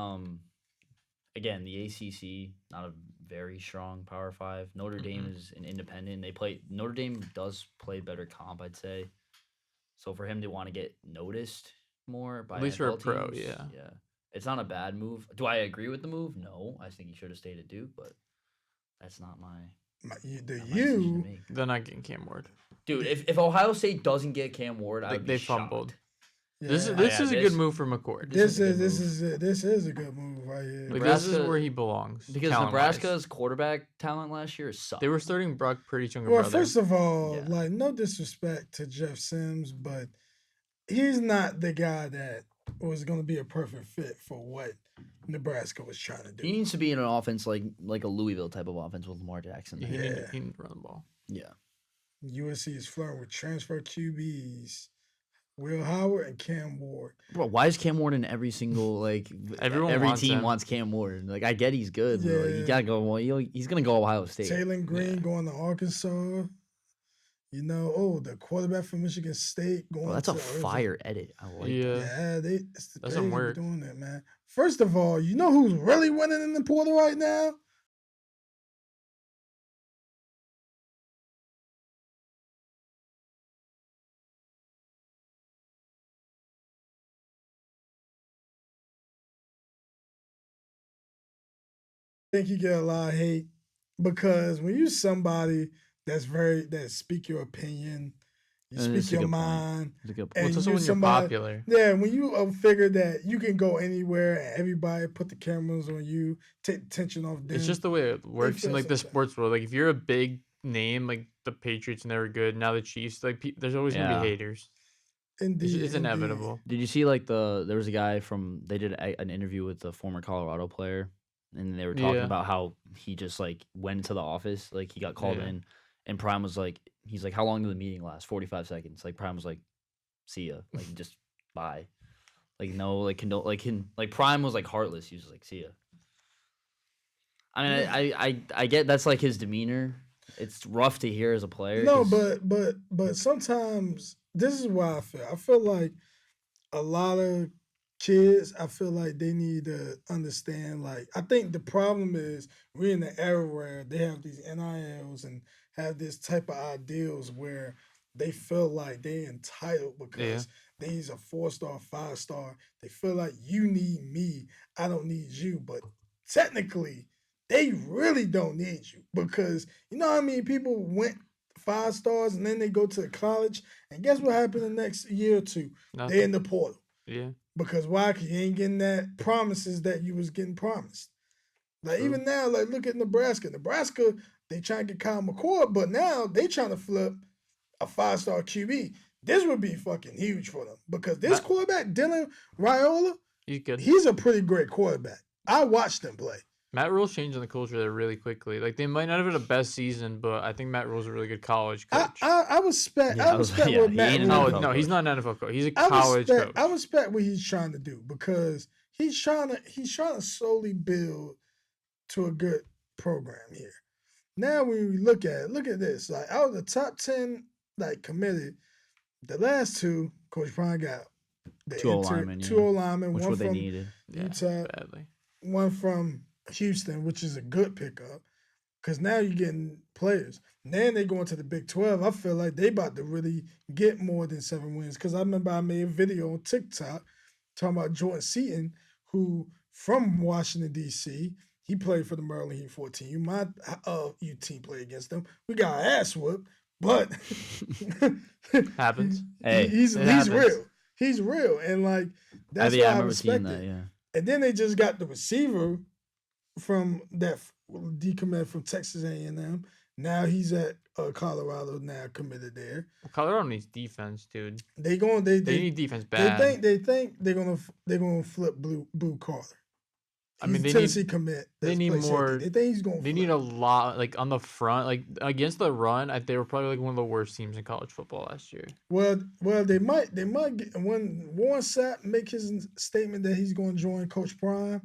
Speaker 3: again, the ACC not a very strong Power 5. Notre Dame is an independent. Notre Dame does play better comp, I'd say. So for him to want to get noticed more by
Speaker 2: At least for a
Speaker 3: NFL
Speaker 2: pro,
Speaker 3: teams,
Speaker 2: yeah.
Speaker 3: it's not a bad move. Do I agree with the move? No, I think he should have stayed at Duke, but that's not my.
Speaker 1: the
Speaker 3: not my decision to
Speaker 1: you.
Speaker 3: make.
Speaker 2: they're not getting Cam Ward.
Speaker 3: Dude, if Ohio State doesn't get Cam Ward,
Speaker 2: Like,
Speaker 3: I'd be
Speaker 2: they
Speaker 3: shocked.
Speaker 2: fumbled.
Speaker 1: Yeah,
Speaker 2: This
Speaker 3: yeah,
Speaker 2: is a
Speaker 3: this-
Speaker 2: good move for McCord.
Speaker 1: this
Speaker 3: a good
Speaker 1: is a good move right here.
Speaker 2: Like, this is
Speaker 3: Nebraska-
Speaker 2: where he belongs.
Speaker 3: Because
Speaker 2: talent-wise.
Speaker 3: Nebraska's quarterback talent last year sucked.
Speaker 2: They were starting Brock Purdy's younger
Speaker 1: Well,
Speaker 2: brother.
Speaker 1: first of all,
Speaker 3: Yeah.
Speaker 1: like no disrespect to Jeff Sims, but he's not the guy that was going to be a perfect fit for what Nebraska was trying to do.
Speaker 3: He needs to be in an offense like a Louisville type of offense with Lamar Jackson.
Speaker 2: he,
Speaker 3: there.
Speaker 2: needed, he needed to run the ball.
Speaker 3: Yeah.
Speaker 1: USC is flirting with transfer QBs, Will Howard and Cam Ward.
Speaker 3: Bro, why is Cam Ward in every single
Speaker 2: Everyone
Speaker 3: every
Speaker 2: wants
Speaker 3: team
Speaker 2: him.
Speaker 3: wants Cam Ward? Like I get he's good, but like,
Speaker 1: Yeah.
Speaker 3: you gotta go. Well, he's gonna go Ohio State.
Speaker 1: Taylor Green
Speaker 2: Yeah.
Speaker 1: going to Arkansas. You know, the quarterback from Michigan State going.
Speaker 3: Bro, that's a
Speaker 1: to Arizona.
Speaker 3: fire edit. I like.
Speaker 2: Yeah.
Speaker 1: Yeah,
Speaker 2: That's some
Speaker 1: crazy
Speaker 2: work.
Speaker 1: doing that, man. First of all, you know who's really winning in the portal right now? I think you get a lot of hate because when you somebody that speak your opinion, you
Speaker 3: That's
Speaker 1: speak
Speaker 3: a
Speaker 1: your
Speaker 3: good point.
Speaker 1: mind.
Speaker 3: That's a good
Speaker 1: And
Speaker 3: point.
Speaker 2: Well, it's also
Speaker 1: you
Speaker 2: when you're
Speaker 1: somebody-
Speaker 2: popular.
Speaker 1: Yeah, when you figure that you can go anywhere and everybody put the cameras on you, take attention off them.
Speaker 2: It's just the way it works in
Speaker 1: feel
Speaker 2: like the
Speaker 1: sometimes.
Speaker 2: sports world. Like if you're a big name, like the Patriots never good. Now the Chiefs, like there's always gonna
Speaker 3: Yeah.
Speaker 2: be haters.
Speaker 1: indeed,
Speaker 2: It's inevitable.
Speaker 3: Did you see like there was a guy they did an interview with the former Colorado player, and they were talking
Speaker 2: Yeah.
Speaker 3: about how he just like went into the office, like he got called
Speaker 2: Yeah.
Speaker 3: in, and Prime was like, he's like, how long did the meeting last? 45 seconds. Like Prime was like, see ya, like just bye, like no, like like Prime was like heartless. He was just like, see ya. I mean,
Speaker 1: Yeah.
Speaker 3: I get that's like his demeanor. It's rough to hear as a player.
Speaker 1: No,
Speaker 3: 'cause-
Speaker 1: but sometimes this is why I feel. I feel like a lot of kids, I feel like they need to understand. Like, I think the problem is we're in the era where they have these NILs and have this type of ideals where they feel like they entitled because He's a 4-star, 5-star. They feel like you need me, I don't need you. But technically, they really don't need you because you know how many people went 5 stars and then they go to college and guess what happened the next year or two?
Speaker 2: Nothing.
Speaker 1: They in the portal.
Speaker 2: Yeah.
Speaker 1: Because why? Because you ain't getting that promises that you was getting promised. Like
Speaker 2: True.
Speaker 1: even now, like look at Nebraska. Nebraska, they trying to get Kyle McCord, but now they trying to flip a 5-star QB. This would be fucking huge for them because this quarterback, Dylan Raiola,
Speaker 2: He's good.
Speaker 1: he's a pretty great quarterback. I watched him play.
Speaker 2: Matt Rule's changing the culture there really quickly. Like they might not have had a best season, but I think Matt Rule's a really good college coach.
Speaker 1: I respect. I respect what Matt
Speaker 3: ain't an
Speaker 1: Rule.
Speaker 3: NFL
Speaker 2: No,
Speaker 3: coach.
Speaker 2: he's not an NFL coach. He's a college coach.
Speaker 1: I respect what he's trying to do because he's trying to slowly build to a good program here. Now when we look at this, like out of the top 10 like committed, the last two, Coach Prime got the
Speaker 3: Two O-linemen,
Speaker 1: two O-linemen,
Speaker 3: which
Speaker 1: one
Speaker 3: what they
Speaker 1: from
Speaker 3: needed.
Speaker 2: Yeah,
Speaker 1: Utah,
Speaker 2: badly.
Speaker 1: one from Houston, which is a good pickup. Because now you're getting players. And then they go into the Big 12. I feel like they about to really get more than 7 wins. Because I remember I made a video on TikTok talking about Jordan Seaton, who from Washington, D.C., he played for the Maryland Heat 14. My UT played against them. We got our ass whooped, but
Speaker 2: Happens.
Speaker 3: Hey,
Speaker 1: he's
Speaker 2: happens.
Speaker 1: real. He's real. And like that's why I
Speaker 3: remember
Speaker 1: respect
Speaker 3: seeing
Speaker 1: it.
Speaker 3: that. Yeah.
Speaker 1: And then they just got the receiver from that decommit from Texas A&M. Now he's at Colorado. Now committed there.
Speaker 2: Colorado needs defense, dude.
Speaker 1: They
Speaker 2: need defense bad.
Speaker 1: They think they're gonna flip Blue Carter.
Speaker 2: I mean,
Speaker 1: He's
Speaker 2: they
Speaker 1: Tennessee
Speaker 2: need
Speaker 1: commit.
Speaker 2: they
Speaker 1: That's
Speaker 2: need
Speaker 1: play safety.
Speaker 2: more-
Speaker 1: They think he's gonna.
Speaker 2: They need a lot, like on the front, like against the run. They were probably like one of the worst teams in college football last year.
Speaker 1: Well, they might get when Warren Sapp make his statement that he's going to join Coach Prime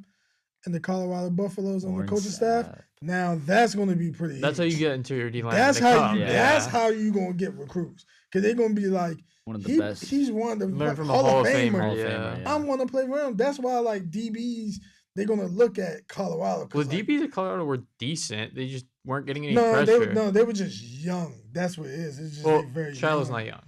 Speaker 1: and the Colorado Buffaloes on the
Speaker 3: Warren
Speaker 1: coaching staff.
Speaker 3: Sapp.
Speaker 1: Now that's going to be pretty.
Speaker 2: That's how
Speaker 1: huge.
Speaker 2: you get interior D line.
Speaker 1: That's how you.
Speaker 3: Yeah.
Speaker 1: That's how you gonna get recruits because they're gonna be like
Speaker 3: One of the best.
Speaker 1: He's one of the
Speaker 2: Learn from a
Speaker 1: Hall of
Speaker 2: Famer.
Speaker 1: Famer.
Speaker 3: Hall of
Speaker 2: Yeah.
Speaker 3: Famer, yeah.
Speaker 1: I'm gonna play for him. That's why like DBs. They're gonna look at Colorado.
Speaker 2: Well,
Speaker 1: 'cause,
Speaker 2: the
Speaker 1: like,
Speaker 2: DBs at Colorado were decent. They just weren't getting any
Speaker 1: no,
Speaker 2: pressure.
Speaker 1: they were just young. That's what it is. It's just
Speaker 2: Well,
Speaker 1: they very
Speaker 2: Shiloh's
Speaker 1: young.
Speaker 2: not young.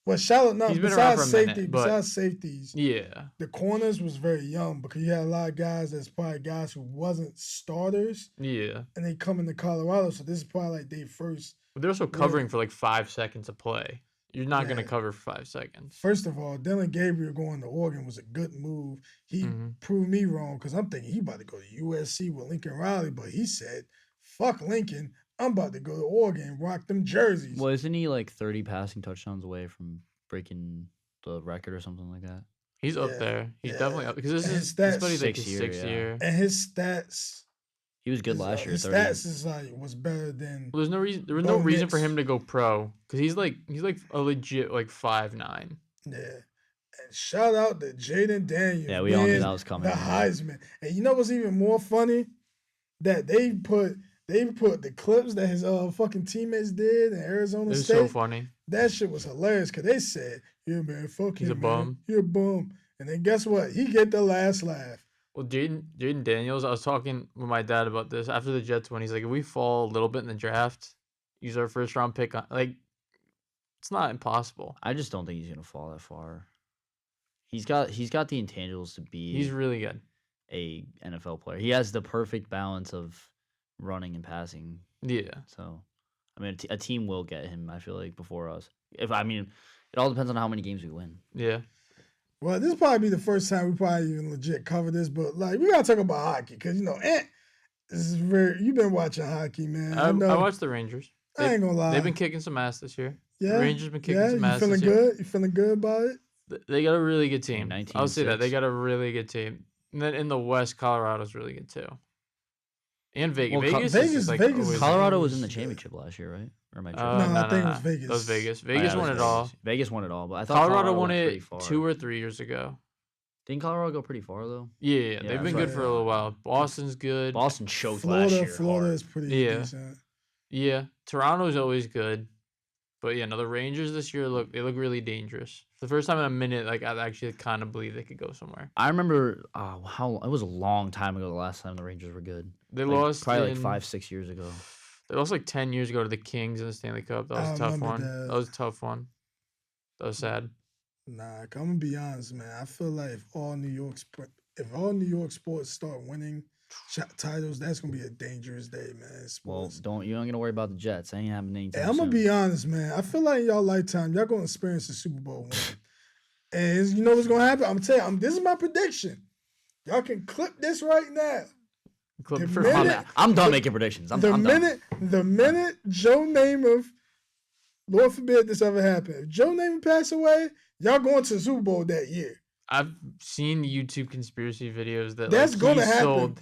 Speaker 1: Well, Charlotte, no.
Speaker 2: He's been around
Speaker 1: Besides
Speaker 2: for a minute,
Speaker 1: safety,
Speaker 2: but-
Speaker 1: besides safeties,
Speaker 2: Yeah.
Speaker 1: the corners was very young because you had a lot of guys that's probably guys who wasn't starters
Speaker 2: Yeah.
Speaker 1: and they come into Colorado. So this is probably like their first.
Speaker 2: But they're also covering for like 5 seconds of play. You're not going to
Speaker 1: Yeah.
Speaker 2: cover for 5 seconds.
Speaker 1: First of all, Dylan Gabriel going to Oregon was a good move. He
Speaker 2: Mhm.
Speaker 1: proved me wrong because I'm thinking he about to go to USC with Lincoln Riley, but he said, "Fuck Lincoln, I'm about to go to Oregon and rock them jerseys."
Speaker 3: Well, isn't he like 30 passing touchdowns away from breaking the record or something like that?
Speaker 2: He's up
Speaker 1: Yeah,
Speaker 2: there. He's
Speaker 1: yeah.
Speaker 2: definitely up because this
Speaker 1: And
Speaker 2: is
Speaker 1: his
Speaker 2: this
Speaker 1: stats-
Speaker 2: buddy's like
Speaker 3: Sixth
Speaker 2: his
Speaker 3: year,
Speaker 2: 6th
Speaker 3: yeah.
Speaker 2: year.
Speaker 1: And his stats,
Speaker 3: He was good last year.
Speaker 1: His
Speaker 3: 30.
Speaker 1: stats is like was better than.
Speaker 2: Well, there's no reason. There was no
Speaker 1: Bo
Speaker 2: reason for
Speaker 1: Nix.
Speaker 2: him to go pro because he's like a legit like 5'9".
Speaker 1: Yeah. And shout out to Jaden Daniels.
Speaker 3: Yeah, we all knew
Speaker 1: being
Speaker 3: that was coming.
Speaker 1: The Heisman. And you know what's even more funny? That they put the clips that his fucking teammates did in Arizona
Speaker 2: It was
Speaker 1: State.
Speaker 2: so funny.
Speaker 1: That shit was hilarious because they said, "Yeah, man, fuck
Speaker 2: He's
Speaker 1: him,
Speaker 2: a
Speaker 1: man.
Speaker 2: bum."
Speaker 1: You're a bum." And then guess what? He get the last laugh.
Speaker 2: Well, Jaden Daniels, I was talking with my dad about this after the Jets win. He's like, if we fall a little bit in the draft, use our first round pick. Like, it's not impossible.
Speaker 3: I just don't think he's gonna fall that far. He's got the intangibles to be
Speaker 2: He's really good.
Speaker 3: a NFL player. He has the perfect balance of running and passing.
Speaker 2: Yeah.
Speaker 3: So, I mean, a team will get him. I feel like before us. It all depends on how many games we win.
Speaker 2: Yeah.
Speaker 1: Well, this will probably be the first time we probably even legit cover this, but like we gotta talk about hockey because Ant, this is you've been watching hockey, man.
Speaker 2: I
Speaker 1: know.
Speaker 2: watched the Rangers.
Speaker 1: I ain't gonna lie.
Speaker 2: They've been kicking some ass this year.
Speaker 1: yeah,
Speaker 2: The Rangers been kicking
Speaker 1: yeah.
Speaker 2: some
Speaker 1: You
Speaker 2: ass
Speaker 1: feeling
Speaker 2: this year.
Speaker 1: good? You feeling good about it?
Speaker 2: They got a really good team.
Speaker 3: 19
Speaker 2: I'll say that. They
Speaker 3: 6.
Speaker 2: got a really good team. And then in the West, Colorado's really good too. And Vegas.
Speaker 3: Well,
Speaker 2: Vegas,
Speaker 1: Vegas-
Speaker 2: is just like
Speaker 1: Vegas-
Speaker 2: always-
Speaker 3: Colorado was in the
Speaker 1: Yeah.
Speaker 3: championship last year, right? Or am I
Speaker 2: Uh,
Speaker 3: tripping?
Speaker 1: No, I think it
Speaker 2: no,
Speaker 1: was Vegas.
Speaker 2: That was Vegas.
Speaker 3: Oh,
Speaker 2: Vegas
Speaker 3: yeah, it
Speaker 2: won
Speaker 3: was
Speaker 2: it all.
Speaker 3: Vegas. Vegas won it all, but I thought
Speaker 2: Colorado won
Speaker 3: went pretty
Speaker 2: it
Speaker 3: far.
Speaker 2: 2 or 3 years ago.
Speaker 3: Didn't Colorado go pretty far though?
Speaker 2: Yeah,
Speaker 3: Yeah,
Speaker 2: they've
Speaker 3: that's
Speaker 2: been
Speaker 1: right,
Speaker 2: good for a
Speaker 1: yeah.
Speaker 2: little while. Boston's good.
Speaker 3: Boston choked last year.
Speaker 1: Florida
Speaker 3: hard.
Speaker 1: is pretty
Speaker 2: Yeah.
Speaker 1: decent.
Speaker 2: Yeah, Toronto's always good. But yeah, no, the Rangers this year look really dangerous. For the first time in a minute, like I actually kind of believe they could go somewhere.
Speaker 3: I remember it was a long time ago the last time the Rangers were good.
Speaker 2: They
Speaker 3: Like,
Speaker 2: lost
Speaker 3: probably
Speaker 2: in-
Speaker 3: like 5-6 years ago.
Speaker 2: They lost like 10 years ago to the Kings in the Stanley Cup. That was
Speaker 1: I
Speaker 2: a tough
Speaker 1: remember
Speaker 2: one.
Speaker 1: that.
Speaker 2: That was a tough one. That was sad.
Speaker 1: Nah, I'm gonna be honest, man. I feel like if all New York sports start winning titles, that's gonna be a dangerous day, man.
Speaker 3: Well,
Speaker 1: Sports.
Speaker 3: you're not gonna worry about the Jets. That ain't happening
Speaker 1: Hey,
Speaker 3: anytime
Speaker 1: I'm gonna
Speaker 3: soon.
Speaker 1: be honest, man. I feel like in y'all lifetime, y'all gonna experience the Super Bowl win. And you know what's gonna happen? I'm telling you, this is my prediction. Y'all can clip this right now.
Speaker 2: Clip
Speaker 1: The
Speaker 2: for
Speaker 1: minute-
Speaker 2: fun.
Speaker 3: I'm done making predictions. I'm done.
Speaker 1: The minute Joe Namath, Lord forbid this ever happened, if Joe Namath pass away, y'all going to the Super Bowl that year.
Speaker 2: I've seen YouTube conspiracy videos that
Speaker 1: That's
Speaker 2: like
Speaker 1: gonna happen.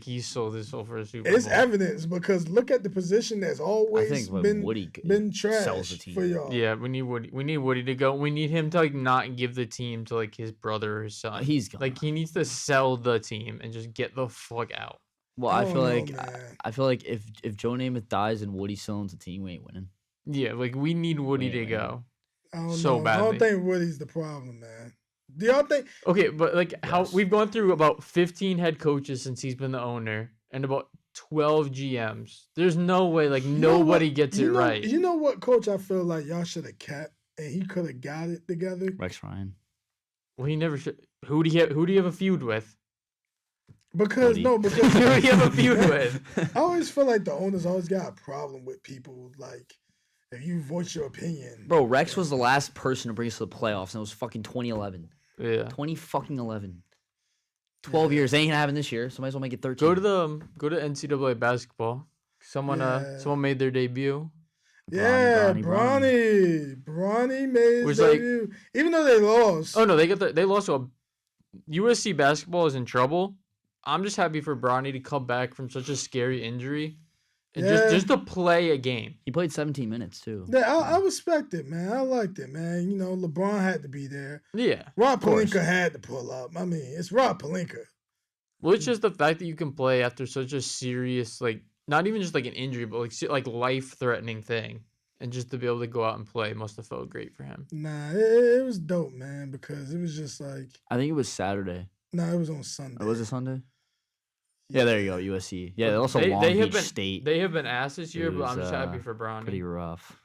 Speaker 2: he sold his soul for a Super
Speaker 1: It's
Speaker 2: Bowl.
Speaker 1: evidence because look at the position that's
Speaker 3: I
Speaker 1: always
Speaker 3: think when
Speaker 1: been
Speaker 3: Woody
Speaker 1: trash
Speaker 3: sells the team.
Speaker 1: for y'all.
Speaker 2: Yeah, we need Woody. We need Woody to go. We need him to like not give the team to like his brother or his son.
Speaker 3: He's gone.
Speaker 2: Like he needs to sell the team and just get the fuck out.
Speaker 3: Well,
Speaker 1: I
Speaker 3: I
Speaker 1: don't
Speaker 3: feel
Speaker 1: know,
Speaker 3: like
Speaker 1: man.
Speaker 3: I feel like if Joe Namath dies and Woody still owns the team, we ain't winning.
Speaker 2: Yeah, like we need Woody
Speaker 3: Wait,
Speaker 2: to
Speaker 3: wait.
Speaker 2: go.
Speaker 1: I don't
Speaker 2: So
Speaker 1: know. I don't
Speaker 2: badly.
Speaker 1: think Woody's the problem, man. Do y'all think?
Speaker 2: Okay, but like how
Speaker 3: Yes.
Speaker 2: we've gone through about 15 head coaches since he's been the owner and about 12 GMs. There's no way like
Speaker 1: You know
Speaker 2: nobody
Speaker 1: what-
Speaker 2: gets it
Speaker 1: you know,
Speaker 2: right.
Speaker 1: You know what, coach? I feel like y'all should have kept, and he could have got it together.
Speaker 3: Rex Ryan.
Speaker 2: Well, he never should. Who do you have a feud with?
Speaker 1: Because
Speaker 3: Woody.
Speaker 1: no,
Speaker 2: Who
Speaker 1: because
Speaker 2: do you have a feud with?
Speaker 1: I always feel like the owners always got a problem with people. Like if you voice your opinion,
Speaker 3: Bro, Rex was the last person to bring us to the playoffs, and it was fucking 2011.
Speaker 2: Yeah.
Speaker 3: 2011. 12 years. They ain't gonna happen this year, so might as well make it 13.
Speaker 2: Go to NCAA basketball. Someone made their debut.
Speaker 1: yeah,
Speaker 3: Bronny.
Speaker 1: Bronny made his
Speaker 2: Was like-
Speaker 1: debut, even though they lost.
Speaker 2: Oh no, they lost to a USC basketball is in trouble. I'm just happy for Bronny to come back from such a scary injury and
Speaker 1: Yeah.
Speaker 2: just to play a game.
Speaker 3: He played 17 minutes too.
Speaker 1: Yeah, I respect it, man. I liked it, man. You know, LeBron had to be there.
Speaker 2: Yeah.
Speaker 1: Rob
Speaker 3: course.
Speaker 1: Pelinka had to pull up. I mean, it's Rob Pelinka.
Speaker 2: Well, it's just the fact that you can play after such a serious, like, not even just like an injury, but like life-threatening thing, and just to be able to go out and play must have felt great for him.
Speaker 1: Nah, it was dope, man, because it was just like,
Speaker 3: I think it was Saturday.
Speaker 1: nah, it was on Sunday.
Speaker 3: Or was it Sunday? Yeah, there you go, USC. Yeah, also Long
Speaker 2: have
Speaker 3: Beach
Speaker 2: been
Speaker 3: State.
Speaker 2: They have been ass this year,
Speaker 3: It
Speaker 2: but I'm
Speaker 3: was,
Speaker 2: just happy for Bronny.
Speaker 3: Pretty rough.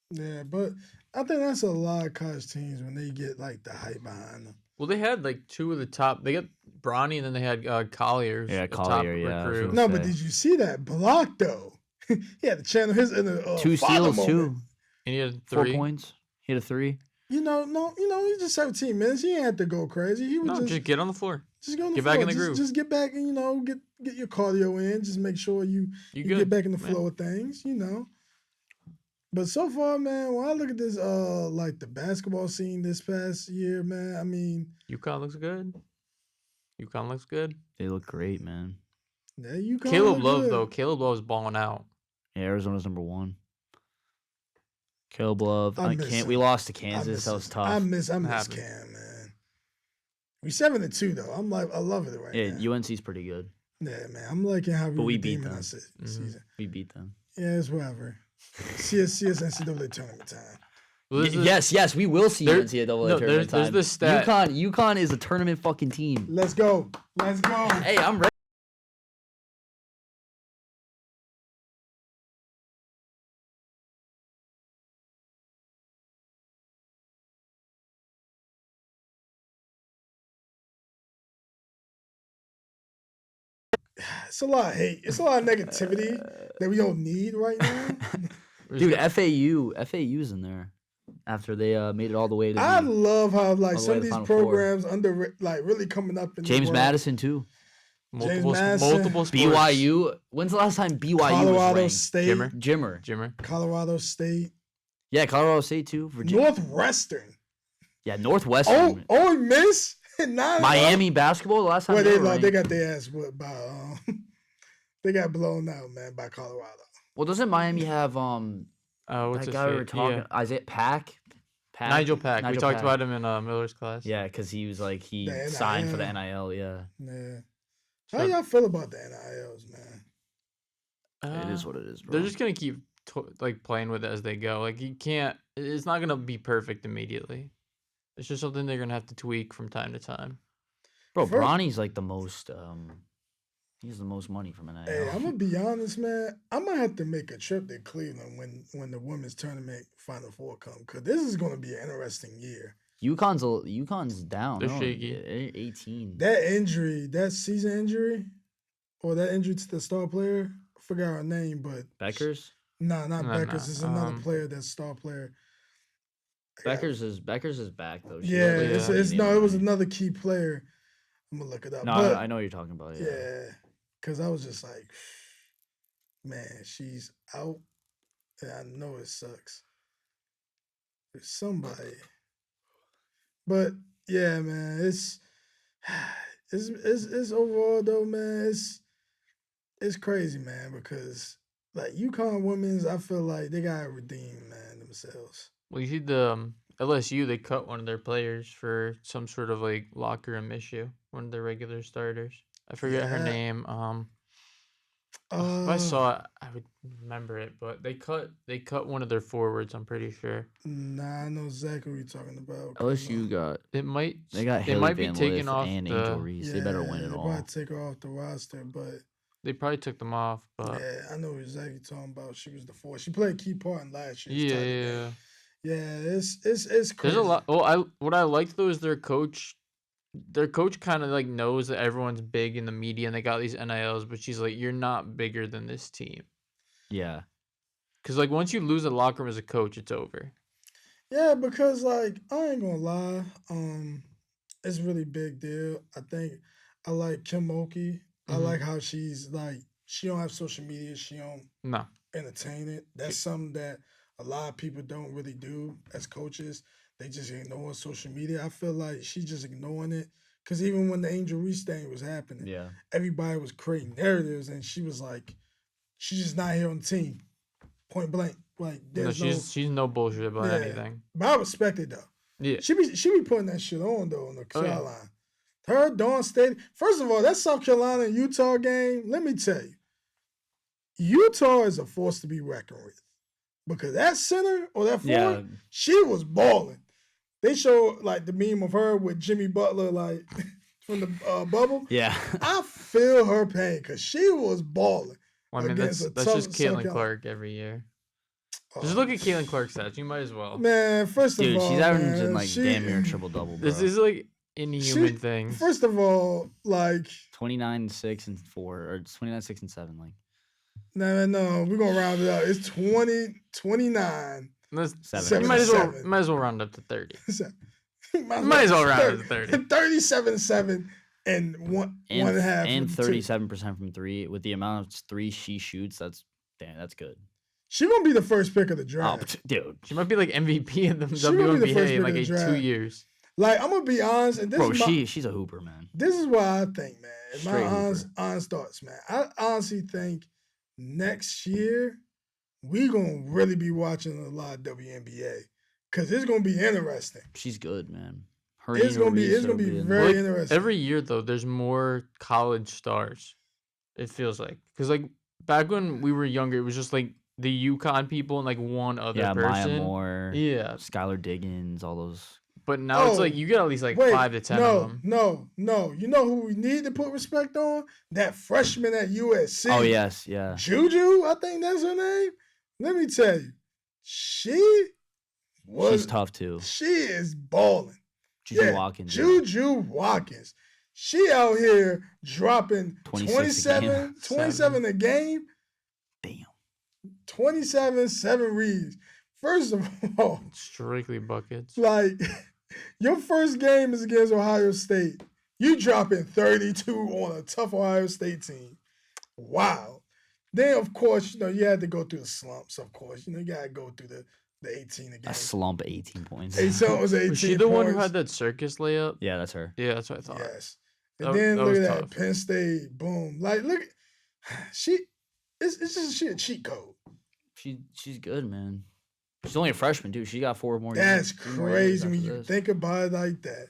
Speaker 1: Yeah, but I think that's a lot of college teams when they get like the hype behind them.
Speaker 2: Well, they had like two of the top. They got Bronny, and then they had Collier's.
Speaker 3: Yeah,
Speaker 2: a
Speaker 3: Collier,
Speaker 2: top
Speaker 3: yeah, I was
Speaker 2: recruit.
Speaker 3: gonna
Speaker 1: No, but
Speaker 3: say.
Speaker 1: did you see that block though? He had to channel his inner
Speaker 3: 2
Speaker 1: father
Speaker 3: steals
Speaker 1: moment.
Speaker 3: too.
Speaker 2: And he had
Speaker 3: 4
Speaker 2: 3.
Speaker 3: points. He had a 3.
Speaker 1: You know, he's just 17 minutes. He ain't had to go crazy. He was
Speaker 2: No,
Speaker 1: just
Speaker 2: just get on the floor.
Speaker 1: go on the
Speaker 2: get
Speaker 1: floor.
Speaker 2: back in the
Speaker 1: Just-
Speaker 2: groove.
Speaker 1: Just get back and get your cardio in. Just make sure you
Speaker 2: You
Speaker 1: get
Speaker 2: good,
Speaker 1: back in the
Speaker 2: man.
Speaker 1: flow of things. But so far, man, when I look at this, like the basketball scene this past year, man, I mean,
Speaker 2: UConn looks good. UConn looks good.
Speaker 3: They look great, man.
Speaker 1: yeah, you
Speaker 2: Caleb Love though. Caleb Love is balling out.
Speaker 3: Yeah, Arizona's number 1. Caleb Love.
Speaker 1: I miss
Speaker 3: We
Speaker 1: him.
Speaker 3: lost to
Speaker 1: I
Speaker 3: Kansas.
Speaker 1: miss
Speaker 3: That was
Speaker 1: him.
Speaker 3: tough.
Speaker 1: I miss
Speaker 2: Happens.
Speaker 1: Cam, man. We 7-2 though. I'm like, I love it right
Speaker 3: Yeah,
Speaker 1: now.
Speaker 3: UNC's pretty good.
Speaker 1: Yeah, man. I'm liking how
Speaker 3: But we beat
Speaker 1: redeeming
Speaker 3: them.
Speaker 1: us
Speaker 2: Mhm.
Speaker 1: season.
Speaker 3: We beat them.
Speaker 1: Yeah, it's whatever. CS NCAA tournament time.
Speaker 2: Well, this is-
Speaker 3: Yes, we will see
Speaker 2: There-
Speaker 3: NCAA
Speaker 2: no,
Speaker 3: tournament
Speaker 2: there's
Speaker 3: time.
Speaker 2: this stat-
Speaker 3: UConn is a tournament fucking team.
Speaker 1: Let's go. Let's go.
Speaker 3: Hey, I'm ready.
Speaker 1: It's a lot of hate. It's a lot of negativity that we don't need right now.
Speaker 3: Dude, FAU's in there after they made it all the way to
Speaker 1: I
Speaker 3: the-
Speaker 1: love how like
Speaker 3: all the
Speaker 1: some
Speaker 3: way
Speaker 1: of
Speaker 3: to
Speaker 1: these
Speaker 3: Final Four.
Speaker 1: programs really coming up in the
Speaker 3: James
Speaker 1: world.
Speaker 3: Madison too.
Speaker 2: multiple
Speaker 1: Madison.
Speaker 2: sports.
Speaker 3: BYU. When's the last time BYU
Speaker 1: Colorado
Speaker 3: was
Speaker 1: State,
Speaker 2: Jimmer.
Speaker 3: ranked?
Speaker 2: Jimmer.
Speaker 1: Colorado State,
Speaker 3: Yeah, Colorado State too. Virginia.
Speaker 1: Northwestern.
Speaker 3: Yeah, Northwestern.
Speaker 1: Oh, Miss. Not
Speaker 3: Miami basketball. The last time
Speaker 1: Well,
Speaker 3: they
Speaker 1: they
Speaker 3: were
Speaker 1: lost. They
Speaker 3: ranked.
Speaker 1: got their ass whipped by. They got blown out, man, by Colorado.
Speaker 3: Well, doesn't Miami have
Speaker 2: What's
Speaker 3: that
Speaker 2: his
Speaker 3: guy we were
Speaker 2: face?
Speaker 3: talking?
Speaker 2: Yeah.
Speaker 3: Isaiah Pack.
Speaker 2: Nigel Pack. We
Speaker 3: Nigel
Speaker 2: talked
Speaker 3: Pack.
Speaker 2: about him in Miller's class.
Speaker 3: Yeah, because he was like he
Speaker 1: The
Speaker 3: signed for the
Speaker 1: NIL.
Speaker 3: NIL. Yeah,
Speaker 1: Yeah. How
Speaker 2: So-
Speaker 1: y'all feel about the NILs, man?
Speaker 3: it is what it is, bro.
Speaker 2: They're just gonna keep like playing with it as they go. Like you can't. It's not gonna be perfect immediately. It's just something they're gonna have to tweak from time to time.
Speaker 3: Bro,
Speaker 1: First-
Speaker 3: Bronny's like the most He has the most money from NIL.
Speaker 1: Hey, I'm gonna be honest, man. I might have to make a trip to Cleveland when the women's tournament Final Four come, because this is gonna be an interesting year.
Speaker 3: UConn's down.
Speaker 2: They're
Speaker 3: Oh,
Speaker 2: shaky.
Speaker 3: 18.
Speaker 1: That season injury, or that injury to the star player, I forgot her name, but
Speaker 3: Beckers.
Speaker 1: not
Speaker 2: No,
Speaker 1: Beckers. It's another
Speaker 2: no.
Speaker 1: player that's star player.
Speaker 3: Beckers is back though.
Speaker 1: Yeah,
Speaker 2: Yeah.
Speaker 1: it was another key player. I'm gonna look it up.
Speaker 3: No,
Speaker 1: but,
Speaker 3: I know what you're talking about.
Speaker 1: yeah, because I was just like, man, she's out, and I know it sucks. There's somebody, but yeah, man, it's overall though, man, it's crazy, man, because like UConn women's, I feel like they gotta redeem, man, themselves.
Speaker 2: Well, you see the LSU, they cut one of their players for some sort of like locker room issue. One of their regular starters. I forget her
Speaker 1: Yeah.
Speaker 2: name. If I saw it, I would remember it. But they cut one of their forwards. I'm pretty sure.
Speaker 1: Nah, I know exactly what you're talking about.
Speaker 3: LSU got
Speaker 2: They got
Speaker 3: Haley
Speaker 2: might be
Speaker 3: Van
Speaker 2: taken
Speaker 3: Lith
Speaker 2: off
Speaker 3: and
Speaker 2: the.
Speaker 3: Angel Reese. They better win it
Speaker 1: they
Speaker 3: all.
Speaker 1: probably take her off the roster, but
Speaker 2: They probably took them off, but
Speaker 1: yeah, I know exactly what you're talking about. She was the fourth. She played a key part in last year's
Speaker 2: yeah,
Speaker 1: tournament.
Speaker 2: yeah.
Speaker 1: Yeah, it's crazy.
Speaker 2: There's a lot. Well, what I liked though is their coach. Their coach kind of like knows that everyone's big in the media and they got these NILs, but she's like, you're not bigger than this team.
Speaker 3: Yeah.
Speaker 2: Because like once you lose a locker room as a coach, it's over.
Speaker 1: Yeah, because like I ain't gonna lie, it's a really big deal. I think I like Kim Mulkey. I
Speaker 2: Mhm.
Speaker 1: like how she's like she don't have social media. She don't
Speaker 2: No.
Speaker 1: entertain it. That's something that a lot of people don't really do as coaches. They just ignore social media. I feel like she's just ignoring it. Because even when the Angel Reese thing was happening,
Speaker 3: Yeah.
Speaker 1: everybody was creating narratives, and she was like, she's just not here on the team. Point blank. Like,
Speaker 2: No,
Speaker 1: there's
Speaker 2: she's no bullshit about
Speaker 1: Yeah.
Speaker 2: anything.
Speaker 1: But I respect it, though.
Speaker 2: Yeah.
Speaker 1: She be putting that shit on, though, on the
Speaker 2: Oh, yeah.
Speaker 1: sideline. Her, Dawn State. First of all, that South Carolina and Utah game, let me tell you, Utah is a force to be reckoned with. Because that center or that forward,
Speaker 3: Yeah.
Speaker 1: she was balling. They show like the meme of her with Jimmy Butler, like from the bubble.
Speaker 3: Yeah.
Speaker 1: I feel her pain because she was balling.
Speaker 2: Well, I mean,
Speaker 1: against
Speaker 2: that's
Speaker 1: a
Speaker 2: just
Speaker 1: tough South
Speaker 2: Caitlin
Speaker 1: Carolina.
Speaker 2: Clark every year. Just
Speaker 1: Oh,
Speaker 2: look at Caitlin Clark's stats. You might as well.
Speaker 1: man. First
Speaker 3: Dude,
Speaker 1: of all,
Speaker 3: she's averaging
Speaker 1: man,
Speaker 3: like damn near triple double, bro.
Speaker 2: This is like inhuman things.
Speaker 1: First of all, like
Speaker 3: 29, 6, and 4, or 29, 6, and 7. Like
Speaker 1: no, we're gonna round it up. It's 20, 29.
Speaker 2: That's,
Speaker 3: Seven.
Speaker 2: you
Speaker 1: Seven.
Speaker 2: might as well round up to 30.
Speaker 1: Might
Speaker 2: as well round it to 30.
Speaker 1: 37-7 and one and a half
Speaker 3: and
Speaker 1: from two.
Speaker 3: 37% from 3. With the amount of 3 she shoots, that's good.
Speaker 1: She gonna be the first pick of the
Speaker 3: Oh,
Speaker 1: draft.
Speaker 3: dude.
Speaker 2: She might be like MVP in the
Speaker 1: She might be the first
Speaker 2: WNBA in
Speaker 1: pick
Speaker 2: like
Speaker 1: of the
Speaker 2: 2
Speaker 1: draft.
Speaker 2: years.
Speaker 1: Like I'm gonna be honest, and this
Speaker 3: Bro,
Speaker 1: is my,
Speaker 3: she's a hooper, man.
Speaker 1: this is what I think, man. My
Speaker 3: Straight
Speaker 1: honest thoughts, man. I honestly think next year we gonna really be watching a lot of WNBA because it's gonna be interesting.
Speaker 3: She's good, man. Her
Speaker 1: It's gonna be
Speaker 3: in
Speaker 1: very
Speaker 2: Like,
Speaker 1: interesting.
Speaker 2: Every year though, there's more college stars. It feels like because like back when we were younger, it was just like the UConn people and like one other person.
Speaker 3: Maya Moore,
Speaker 2: Yeah,
Speaker 3: Skylar Diggins, all those.
Speaker 2: but now it's like you get at least like 5 to 10 of them.
Speaker 1: No. You know who we need to put respect on? That freshman at USC.
Speaker 3: Oh yes, yeah.
Speaker 1: Juju, I think that's her name. Let me tell you, she's
Speaker 3: tough too.
Speaker 1: She is balling.
Speaker 3: Juju Watkins.
Speaker 1: Juju Watkins. She out here dropping
Speaker 3: 26 a game.
Speaker 1: 27 a game.
Speaker 3: Damn.
Speaker 1: 27, 7 reads. First of all,
Speaker 2: Strictly buckets.
Speaker 1: like, your first game is against Ohio State. You dropping 32 on a tough Ohio State team. Wow. Then, of course, you had to go through the slumps, of course. You got to go through the 18 again.
Speaker 3: A slump, 18 points.
Speaker 1: So it was 18
Speaker 2: Was she the one who
Speaker 1: points.
Speaker 2: had that circus layup?
Speaker 3: Yeah, that's her.
Speaker 2: Yeah, that's what I thought.
Speaker 1: Yes. And
Speaker 2: That-
Speaker 1: then
Speaker 2: that
Speaker 1: look
Speaker 2: was
Speaker 1: at that,
Speaker 2: tough.
Speaker 1: Penn State, boom. Like, look, it's just a cheat code.
Speaker 3: She's good, man. She's only a freshman too. She got 4 more.
Speaker 1: That's
Speaker 3: years, 3 more years
Speaker 1: crazy when
Speaker 3: after
Speaker 1: you
Speaker 3: this.
Speaker 1: think about it like that.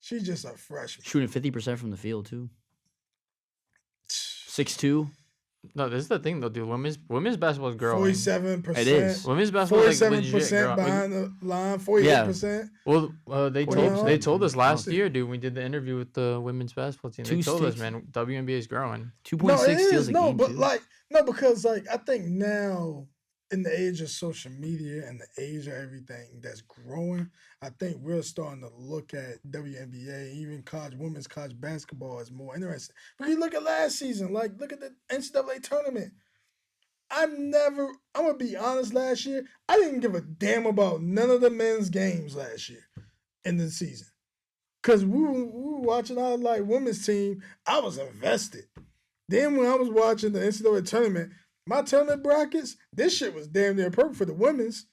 Speaker 1: She's just a freshman.
Speaker 3: Shooting 50% from the field too. 6'2".
Speaker 2: No, this is the thing though, dude. Women's basketball is growing.
Speaker 1: 47%.
Speaker 3: It is.
Speaker 2: Women's basketball is like
Speaker 1: 47%
Speaker 2: legit growing.
Speaker 1: behind the line. 48%.
Speaker 2: Well, they
Speaker 1: What
Speaker 2: told
Speaker 1: else?
Speaker 2: us last
Speaker 1: Oh.
Speaker 2: year, dude. We did the interview with the women's basketball team. They told us,
Speaker 3: 2-6.
Speaker 2: man, WNBA is growing.
Speaker 3: 2.6
Speaker 1: No, it
Speaker 3: steals
Speaker 1: is.
Speaker 3: a
Speaker 1: No,
Speaker 3: game,
Speaker 1: but
Speaker 3: too.
Speaker 1: because I think now in the age of social media and the age of everything that's growing, I think we're starting to look at WNBA, even women's college basketball as more interesting. But you look at last season, look at the NCAA tournament. I'm gonna be honest, last year, I didn't give a damn about none of the men's games last year in the season. Cause we were watching our women's team, I was invested. Then when I was watching the NCAA tournament, my tournament brackets, this shit was damn near perfect for the women's.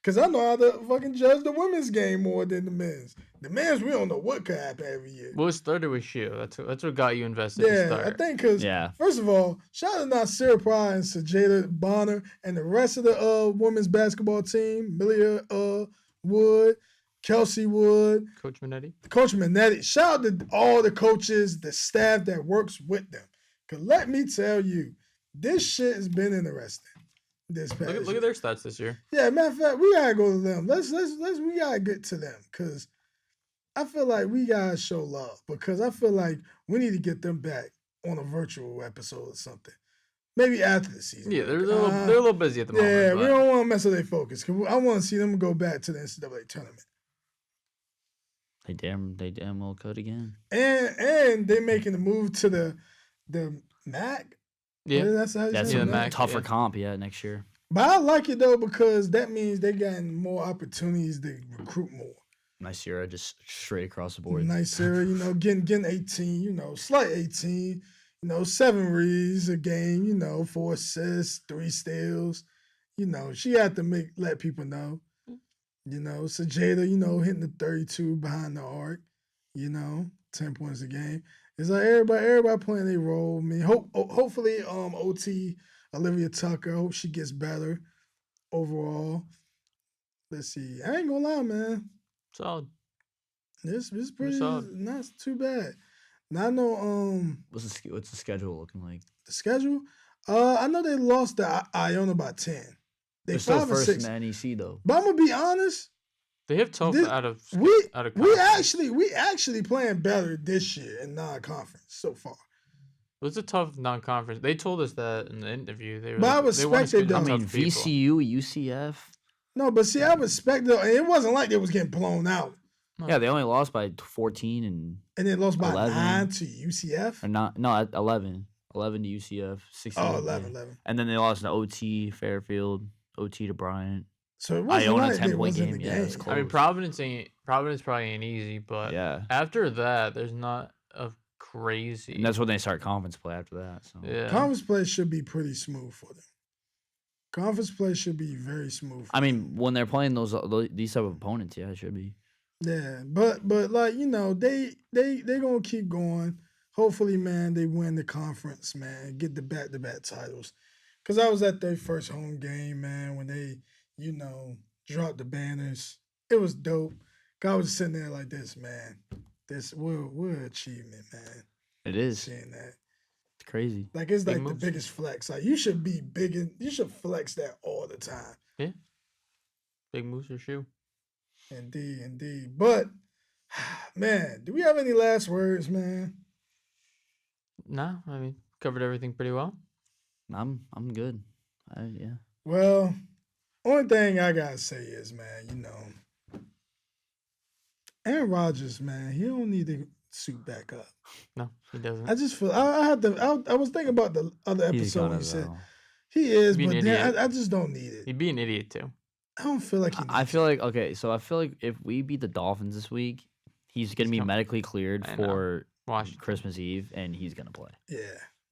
Speaker 1: Cause I know how to fucking judge the women's game more than the men's. The men's, we don't know what could happen every year.
Speaker 2: Well, it started with you. That's what got you invested to
Speaker 1: Yeah,
Speaker 2: start.
Speaker 1: I think because first of all, shout out to Nasir Pry and Sajada Bonner and the rest of the women's basketball team, Milia Wood, Kelsey Wood,
Speaker 2: Coach
Speaker 1: Minetti. Shout out to all the coaches, the staff that works with them. Cause let me tell you, this shit has been interesting. This past
Speaker 2: look at their stats this year.
Speaker 1: Yeah, matter of fact, we gotta go to them. We gotta get to them because I feel like we gotta show love because I feel like we need to get them back on a virtual episode or something. Maybe after the season.
Speaker 2: Yeah, they're a little busy at the moment.
Speaker 1: Yeah, we don't want to mess up their focus because I want to see them go back to the NCAA tournament.
Speaker 3: They damn well could again.
Speaker 1: And they making the move to the MAC.
Speaker 2: Yeah,
Speaker 1: that's how
Speaker 3: that's
Speaker 1: a
Speaker 2: MAC,
Speaker 3: tougher comp. Yeah, next year.
Speaker 1: But I like it though because that means they getting more opportunities to recruit more.
Speaker 3: Nigeria just straight across the board.
Speaker 1: Nigeria, getting 18, slight 18, 7 reads a game, 4 assists, 3 steals. She had to let people know. Sajada, hitting the 32 behind the arc, 10 points a game. It's like everybody playing their role. I mean, hopefully OT Olivia Tucker, I hope she gets better overall. Let's see. I ain't gonna lie, man.
Speaker 2: Solid.
Speaker 1: This pretty not too bad. Now I know
Speaker 3: What's the schedule looking like?
Speaker 1: The schedule? I know they lost to Iona by 10.
Speaker 3: They're still first in the NEC though.
Speaker 1: But I'm gonna be honest.
Speaker 2: They have tough out of
Speaker 1: we actually playing better this year in non-conference so far.
Speaker 2: It was a tough non-conference. They told us that in the interview.
Speaker 1: But I respect it though.
Speaker 3: I mean, VCU, UCF.
Speaker 1: No, but see, I respect it. And it wasn't like they was getting blown out.
Speaker 3: Yeah, they only lost by 14 and
Speaker 1: then lost by
Speaker 3: 11.
Speaker 1: 9 to UCF.
Speaker 3: Or not? No, 11. 11 to UCF. 16.
Speaker 1: Oh, 11.
Speaker 3: And then they lost to OT, Fairfield, OT to Bryant.
Speaker 1: So it wasn't
Speaker 3: Iona,
Speaker 1: like
Speaker 3: 10-point game.
Speaker 1: The
Speaker 3: Yeah,
Speaker 1: game.
Speaker 3: it's close.
Speaker 2: I mean, Providence probably ain't easy, but after that, there's not a crazy.
Speaker 3: And that's when they start conference play after that. So
Speaker 2: yeah,
Speaker 1: conference play should be pretty smooth for them. Conference play should be very smooth.
Speaker 3: I mean, when they're playing these type of opponents, yeah, it should be.
Speaker 1: Yeah, but they gonna keep going. Hopefully, man, they win the conference, man, get the back-to-back titles. Cause I was at their first home game, man, when they, dropped the banners. It was dope. I was sitting there like this, man. We're an achievement, man.
Speaker 3: It is.
Speaker 1: Seeing that.
Speaker 3: It's crazy.
Speaker 1: Like it's like the biggest flex. Like you should be big and you should flex that all the time.
Speaker 2: Yeah. Big moves for shoe.
Speaker 1: Indeed. But man, do we have any last words, man?
Speaker 2: No, I mean covered everything pretty well.
Speaker 3: I'm good. Yeah.
Speaker 1: Well, only thing I gotta say is, man, Aaron Rodgers, man, he don't need to suit back up.
Speaker 2: No, he doesn't.
Speaker 1: I just feel I was thinking about the other episode when you said he is, but then I just don't need it.
Speaker 2: He'd be an idiot too.
Speaker 1: I don't feel like
Speaker 3: I feel like I feel like if we beat the Dolphins this week, he's gonna be medically cleared for Christmas Eve, and he's gonna play.
Speaker 1: Yeah.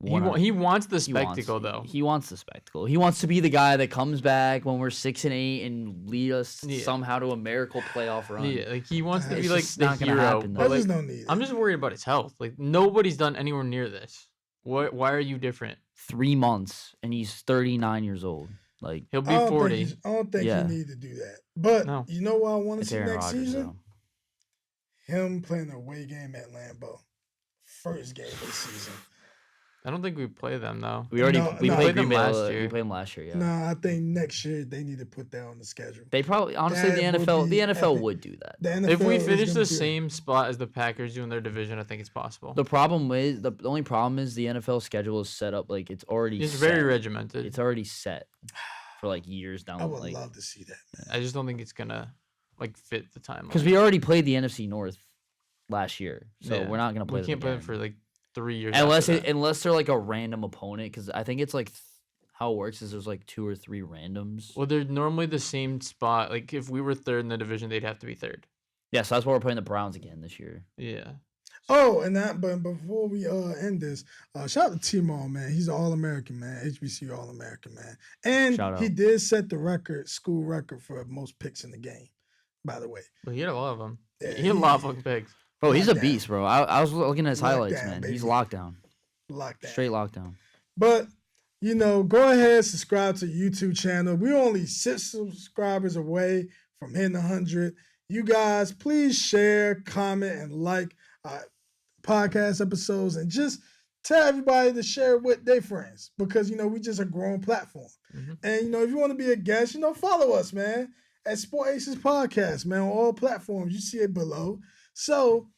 Speaker 2: He wants the spectacle, though.
Speaker 3: He wants the spectacle. He wants to be the guy that comes back when we're 6-8 and lead us somehow to a miracle playoff run.
Speaker 2: Yeah, like he wants to be like the
Speaker 3: not gonna
Speaker 2: hero.
Speaker 3: happen,
Speaker 2: But
Speaker 1: I just don't need it.
Speaker 2: I'm just worried about his health. Like nobody's done anywhere near this. Why are you different?
Speaker 3: 3 months and he's 39 years old. Like
Speaker 2: he'll be 40.
Speaker 1: I don't think you need to do that. But you know what I want to see
Speaker 3: Aaron
Speaker 1: next
Speaker 3: Rodgers,
Speaker 1: season?
Speaker 3: though.
Speaker 1: Him playing a away game at Lambeau. First game of the season.
Speaker 2: I don't think we play them though.
Speaker 3: We already
Speaker 1: No,
Speaker 3: we
Speaker 1: no.
Speaker 3: played
Speaker 2: Them
Speaker 3: Green Bay
Speaker 2: last year.
Speaker 3: We played them last year. Yeah.
Speaker 1: Nah, I think next year they need to put that on the schedule.
Speaker 3: They probably honestly
Speaker 1: That would
Speaker 3: the
Speaker 1: be
Speaker 3: NFL
Speaker 1: epic.
Speaker 3: would do that.
Speaker 1: The NFL
Speaker 2: If we
Speaker 1: is
Speaker 2: finish
Speaker 1: gonna
Speaker 2: the
Speaker 1: do it.
Speaker 2: same spot as the Packers do in their division, I think it's possible.
Speaker 3: The only problem is the NFL schedule is set up like it's already.
Speaker 2: It's
Speaker 3: set.
Speaker 2: very regimented.
Speaker 3: It's already set for like years down.
Speaker 1: I would
Speaker 3: like,
Speaker 1: love to see that, man.
Speaker 2: I just don't think it's gonna like fit the timeline.
Speaker 3: because we already played the NFC North last year, so
Speaker 2: Yeah.
Speaker 3: we're not gonna play.
Speaker 2: We can't
Speaker 3: them
Speaker 2: play
Speaker 3: again.
Speaker 2: them for like 3 years.
Speaker 3: unless they're like a random opponent. Because I think it's like how it works is there's like 2 or 3 randoms.
Speaker 2: Well, they're normally the same spot. Like if we were third in the division, they'd have to be third.
Speaker 3: Yeah, so that's why we're playing the Browns again this year.
Speaker 2: Yeah.
Speaker 1: Oh, and that, but before we end this, shout out to T-Maul, man. He's an All-American, man. HBCU All-American, man. And
Speaker 3: Shout
Speaker 1: he
Speaker 3: out.
Speaker 1: did set the school record for most picks in the game, by the way.
Speaker 2: But he had a lot of them.
Speaker 1: Yeah,
Speaker 2: He had a lot of fucking picks.
Speaker 3: Bro, he's a
Speaker 1: Lockdown.
Speaker 3: beast, bro. I was looking at his highlights,
Speaker 1: Lockdown,
Speaker 3: man.
Speaker 1: baby.
Speaker 3: He's lockdown,
Speaker 1: Lockdown.
Speaker 3: straight lockdown.
Speaker 1: But, go ahead, subscribe to the YouTube channel. We're only 6 subscribers away from hitting 100. You guys, please share, comment, and like podcast episodes, and just tell everybody to share it with their friends, because, we just a growing platform.
Speaker 2: Mhm.
Speaker 1: And, if you want to be a guest, follow us, man, at Sport Aces Podcast, man, on all platforms. You see it below. So,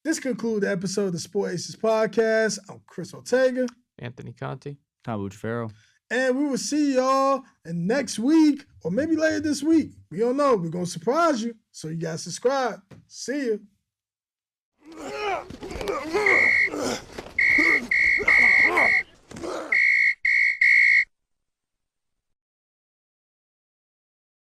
Speaker 1: this concludes the episode of the Sport Aces Podcast. I'm Chris Ortega.
Speaker 2: Anthony Conti.
Speaker 3: Tom Farrow.
Speaker 1: And we will see y'all next week, or maybe later this week. We don't know. We're going to surprise you. So you guys subscribe. See you.